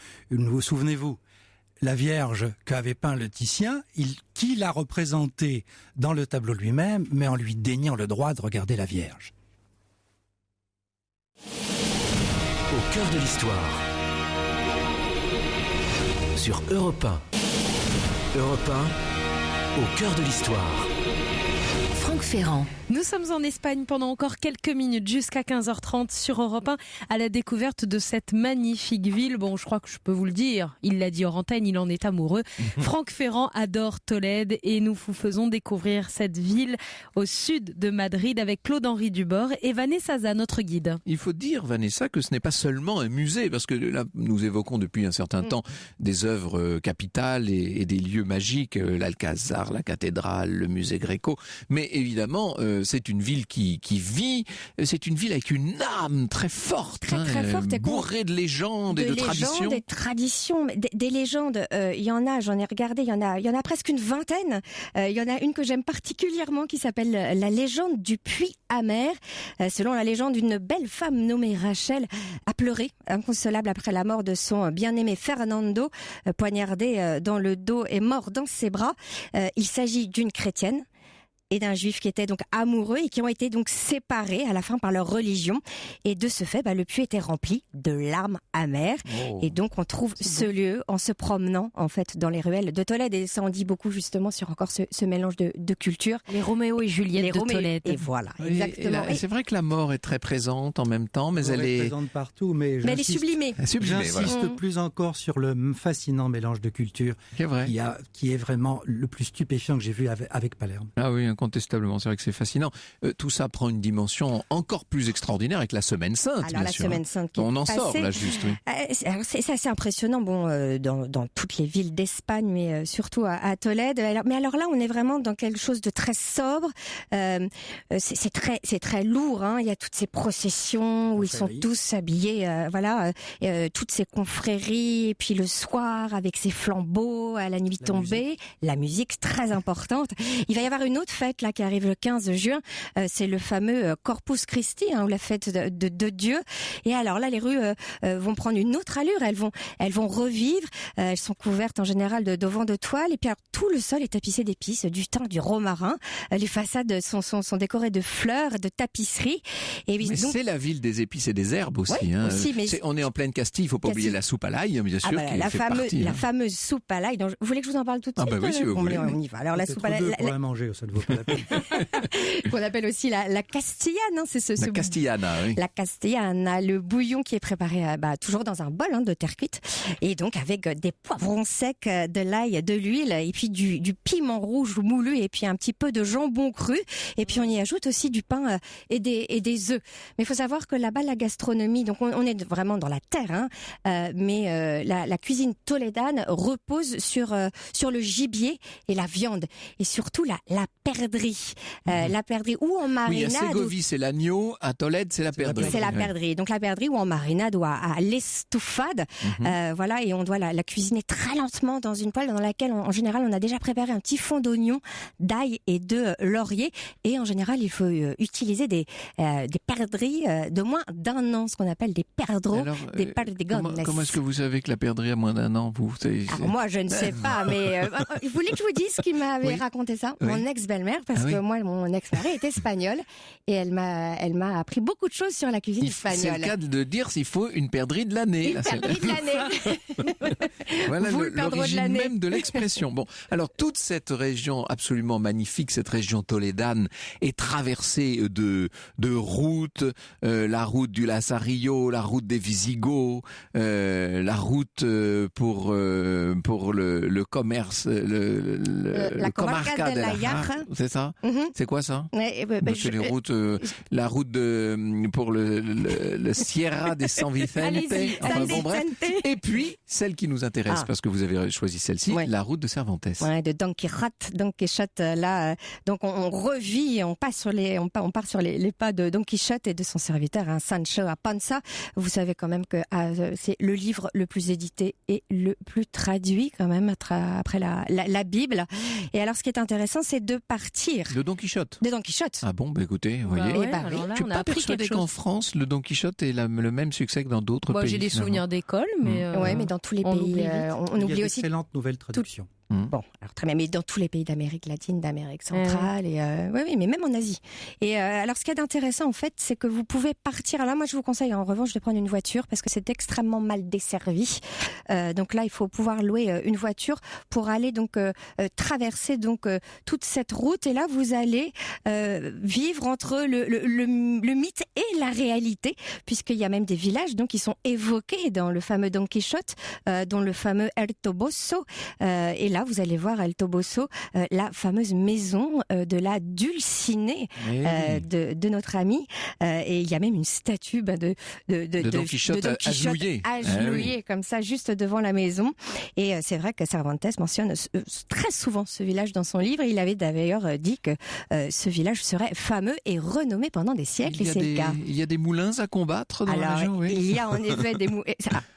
souvenez-vous, la Vierge qu'avait peint le Titien, qui l'a représentée dans le tableau lui-même, mais en lui déniant le droit de regarder la Vierge. Au cœur de l'histoire. Sur Europe 1. Europe 1, au cœur de l'histoire. Franck Ferrand. Nous sommes en Espagne pendant encore quelques minutes jusqu'à 15h30 sur Europe 1 à la découverte de cette magnifique ville. Bon, je crois que je peux vous le dire, il l'a dit hors antenne, il en est amoureux. Franck Ferrand adore Tolède et nous vous faisons découvrir cette ville au sud de Madrid avec Claude-Henri Dubord et Vanessa Zah, notre guide. Il faut dire, Vanessa, que ce n'est pas seulement un musée, parce que là, nous évoquons depuis un certain temps des œuvres capitales et des lieux magiques, l'Alcazar, la cathédrale, le musée Gréco, mais évidemment, c'est une ville qui vit, c'est une ville avec une âme très forte, très forte, bourrée de légendes et de traditions. Des traditions, des légendes, il y en a, j'en ai regardé, il y en a presque une vingtaine. Il y en a une que j'aime particulièrement qui s'appelle la légende du puits amer. Selon la légende, une belle femme nommée Rachel a pleuré, inconsolable après la mort de son bien-aimé Fernando, poignardé dans le dos et mort dans ses bras. Il s'agit d'une chrétienne. et d'un juif qui étaient donc amoureux et qui ont été donc séparés à la fin par leur religion. Et de ce fait, le puits était rempli de larmes amères. Oh. Et donc on trouve ce lieu en se promenant en fait dans les ruelles de Tolède. Et ça en dit beaucoup justement sur encore ce mélange de cultures. Les Roméo et Juliette de Tolède. Et voilà, Oui, exactement. et c'est vrai que la mort est très présente en même temps, mais elle est présente partout, mais elle est sublimée. sublimée. J'insiste voilà. plus encore sur le fascinant mélange de cultures C'est vrai. qui est vraiment le plus stupéfiant que j'ai vu avec Palerme. Ah oui, incontestablement, c'est vrai que c'est fascinant. Tout ça prend une dimension encore plus extraordinaire avec la Semaine Sainte. Alors bien la sûr, Semaine Sainte qui est on en passée, sort là juste, oui. Alors c'est assez impressionnant, dans toutes les villes d'Espagne, mais surtout à Tolède. Mais alors là, on est vraiment dans quelque chose de très sobre. C'est très lourd. Hein. Il y a toutes ces processions où ils sont tous habillés, toutes ces confréries. Et puis le soir, avec ces flambeaux à la nuit tombée, la musique très importante. Il va y avoir une autre fête là qui arrive le 15 juin. C'est le fameux Corpus Christi, ou la fête de Dieu. Et alors là, les rues vont prendre une autre allure. Elles vont revivre. Elles sont couvertes en général d'auvents de toile. Et puis alors, tout le sol est tapissé d'épices, du thym, du romarin. Les façades sont décorées de fleurs, de tapisseries. Et mais donc, c'est la ville des épices et des herbes aussi. Oui, aussi, mais on est en pleine Castille, il ne faut pas oublier la soupe à l'ail, bien sûr. Qui la fait partie, la fameuse soupe à l'ail. Vous voulez que je vous en parle tout de suite? Oui, si vous voulez. On y va. Alors la soupe à l'ail, pour la manger, ça ne vaut pas la peine. qu'on appelle aussi la castillane. C'est La castillana, oui. La castillana, le bouillon qui est préparé toujours dans un bol de terre cuite, et donc avec des poivrons secs, de l'ail, de l'huile, et puis du piment rouge moulu, et puis un petit peu de jambon cru, et puis on y ajoute aussi du pain et des œufs. Mais il faut savoir que là-bas, la gastronomie, donc on est vraiment dans la terre, mais la cuisine tolédane repose sur le gibier et la viande, et surtout la perdrix. La perdrix ou en marinade. Oui, à Ségovie, c'est l'agneau, à Tolède, c'est la perdrix. C'est la perdrix. Donc la perdrix ou en marinade ou à l'estouffade. Et on doit la cuisiner très lentement dans une poêle dans laquelle, en général, on a déjà préparé un petit fond d'oignon, d'ail et de laurier. Et en général, il faut utiliser des perdrix de moins d'1 an, ce qu'on appelle des perdreaux, des perdigones. Comment est-ce que vous savez que la perdrix a moins d'1 an, vous? Alors moi, je ne sais pas, mais vous voulez que je vous dise qui m'avait raconté ça? Oui. Mon ex-belle-mère, parce que moi, mon ex-mari est espagnol, et elle m'a appris beaucoup de choses sur la cuisine espagnole. C'est le cas de dire s'il faut une perdrix de l'année. Une perdrix de l'année. Voilà Vous, le perdreau de l'origine l'année. même de l'expression. Bon, alors toute cette région absolument magnifique, cette région tolédane, est traversée de routes, la route du Lazarillo, la route des Visigoths, la route pour le commerce, la comarca de la Llaja. C'est ça? C'est quoi ça? C'est les routes, la route pour le Sierra de San Vicente. Allez-y, San bref. Vicente. Et puis, celle qui nous intéresse, parce que vous avez choisi celle-ci, la route de Cervantes. Ouais, de Don Quichotte, là, donc on revit, on part sur les pas de Don Quichotte et de son serviteur, Sancho Panza. Vous savez quand même que c'est le livre le plus édité et le plus traduit quand même après la Bible. Et alors, ce qui est intéressant, c'est de partir. De Don Quichotte. De Don Quichotte. Ah bon, écoutez, vous voyez. Ouais, oui. alors là, Je suis on a pas appris persuadé quelque qu'en chose. France, le Don Quichotte ait le même succès que dans d'autres pays. J'ai des finalement. souvenirs d'école, mais Ouais, mais dans tous les on pays, oublie vite. on Il y a oublie aussi. d'excellentes nouvelles traductions. Bon, alors très bien, mais dans tous les pays d'Amérique latine, d'Amérique centrale, et oui, mais même en Asie. Et alors, ce qu'il y a d'intéressant, en fait, c'est que vous pouvez partir. Alors là, moi, je vous conseille, en revanche, de prendre une voiture parce que c'est extrêmement mal desservi. Donc là, il faut pouvoir louer une voiture pour aller donc traverser donc toute cette route. Et là, vous allez vivre entre le mythe et la réalité, puisqu'il y a même des villages donc qui sont évoqués dans le fameux Don Quichotte, dont le fameux El Toboso. Et là, vous allez voir El Toboso, la fameuse maison de la Dulcinée de notre ami. Et il y a même une statue de Don Quichotte agenouillée comme ça, juste devant la maison. Et c'est vrai que Cervantes mentionne très souvent ce village dans son livre. Il avait d'ailleurs dit que ce village serait fameux et renommé pendant des siècles, et c'est le cas. Il y a des moulins à combattre dans la région, oui. Il y a en effet des moulins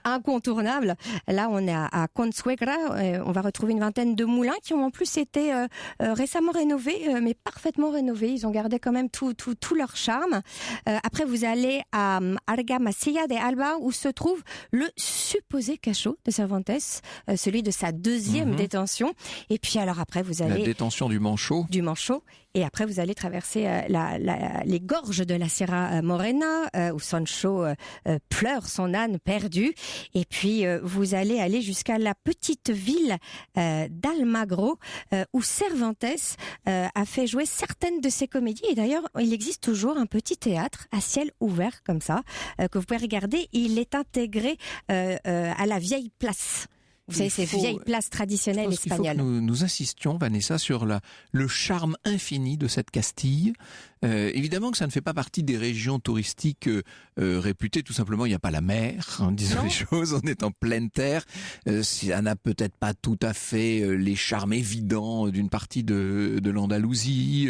incontournables. Là, on est à Consuegra. On va retrouver une vingtaine de moulins qui ont en plus été récemment rénovés, mais parfaitement rénovés. Ils ont gardé quand même tout leur charme. Après, vous allez à Argamasilla de Alba, où se trouve le supposé cachot de Cervantes, celui de sa deuxième détention. Et puis alors après, vous allez... La détention du Manchot. Du Manchot. Et après, vous allez traverser les gorges de la Sierra Morena, où Sancho pleure son âne perdu. Et puis, vous allez aller jusqu'à la petite ville d'Almagro, où Cervantes a fait jouer certaines de ses comédies. Et d'ailleurs, il existe toujours un petit théâtre à ciel ouvert, comme ça, que vous pouvez regarder. Il est intégré à la vieille place. Vous savez, ces vieilles places traditionnelles espagnoles. Il faut que nous insistions, Vanessa, sur le charme infini de cette Castille. Évidemment que ça ne fait pas partie des régions touristiques réputées. Tout simplement, il n'y a pas la mer, disons les choses. On est en pleine terre. Ça n'a peut-être pas tout à fait les charmes évidents d'une partie de l'Andalousie.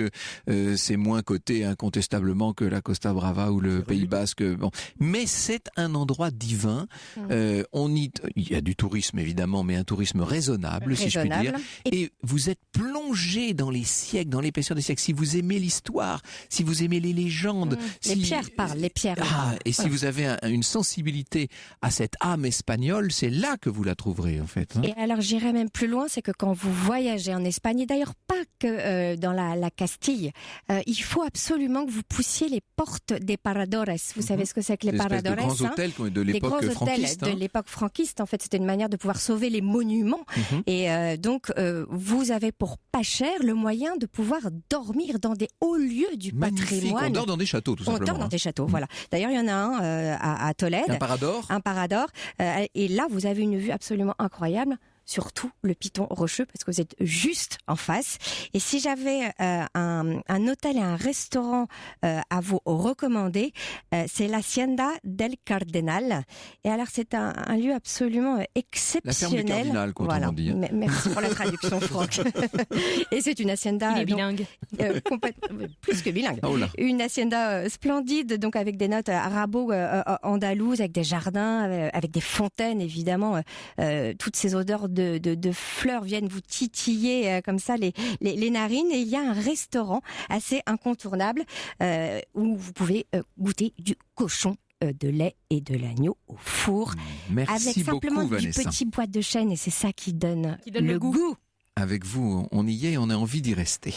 C'est moins coté incontestablement que la Costa Brava ou le Pays Basque. Bon. Mais c'est un endroit divin. Il y a du tourisme, évidemment, mais un tourisme raisonnable, si je puis dire. Et vous êtes plongé dans les siècles, dans l'épaisseur des siècles. Si vous aimez l'histoire, si vous aimez les légendes... Les pierres parlent, les pierres. Et si vous avez une sensibilité à cette âme espagnole, c'est là que vous la trouverez, en fait. Et alors, j'irais même plus loin, c'est que quand vous voyagez en Espagne, et d'ailleurs pas que dans la Castille, il faut absolument que vous poussiez les portes des paradores. Vous savez ce que c'est que les paradores? Les grands hôtels de l'époque franquiste. De l'époque franquiste, en fait, c'était une manière de pouvoir sauver les monuments. Et donc, vous avez pour pas cher le moyen de pouvoir dormir dans des hauts lieux du patrimoine. On dort dans des châteaux, tout simplement. On dort dans des châteaux, voilà. D'ailleurs, il y en a un à Tolède. Un parador. Un parador. Et là, vous avez une vue absolument incroyable. Surtout le Piton Rocheux, parce que vous êtes juste en face. Et si j'avais un hôtel et un restaurant à vous recommander, c'est l'Hacienda del Cardenal. Et alors, c'est un lieu absolument exceptionnel. La ferme du Cardinal, quand on dit. Merci pour la traduction, Franck. Et c'est une hacienda... Il est bilingue. Plus que bilingue. Oh là. Une hacienda splendide, donc avec des notes arabo-andalouses, avec des jardins, avec des fontaines, évidemment. Toutes ces odeurs de fleurs viennent vous titiller comme ça les narines. Et il y a un restaurant assez incontournable où vous pouvez goûter du cochon, de lait et de l'agneau au four. Merci avec simplement beaucoup, du Vanessa. petit bois de chêne, et c'est ça qui donne le goût. Avec vous, on y est et on a envie d'y rester.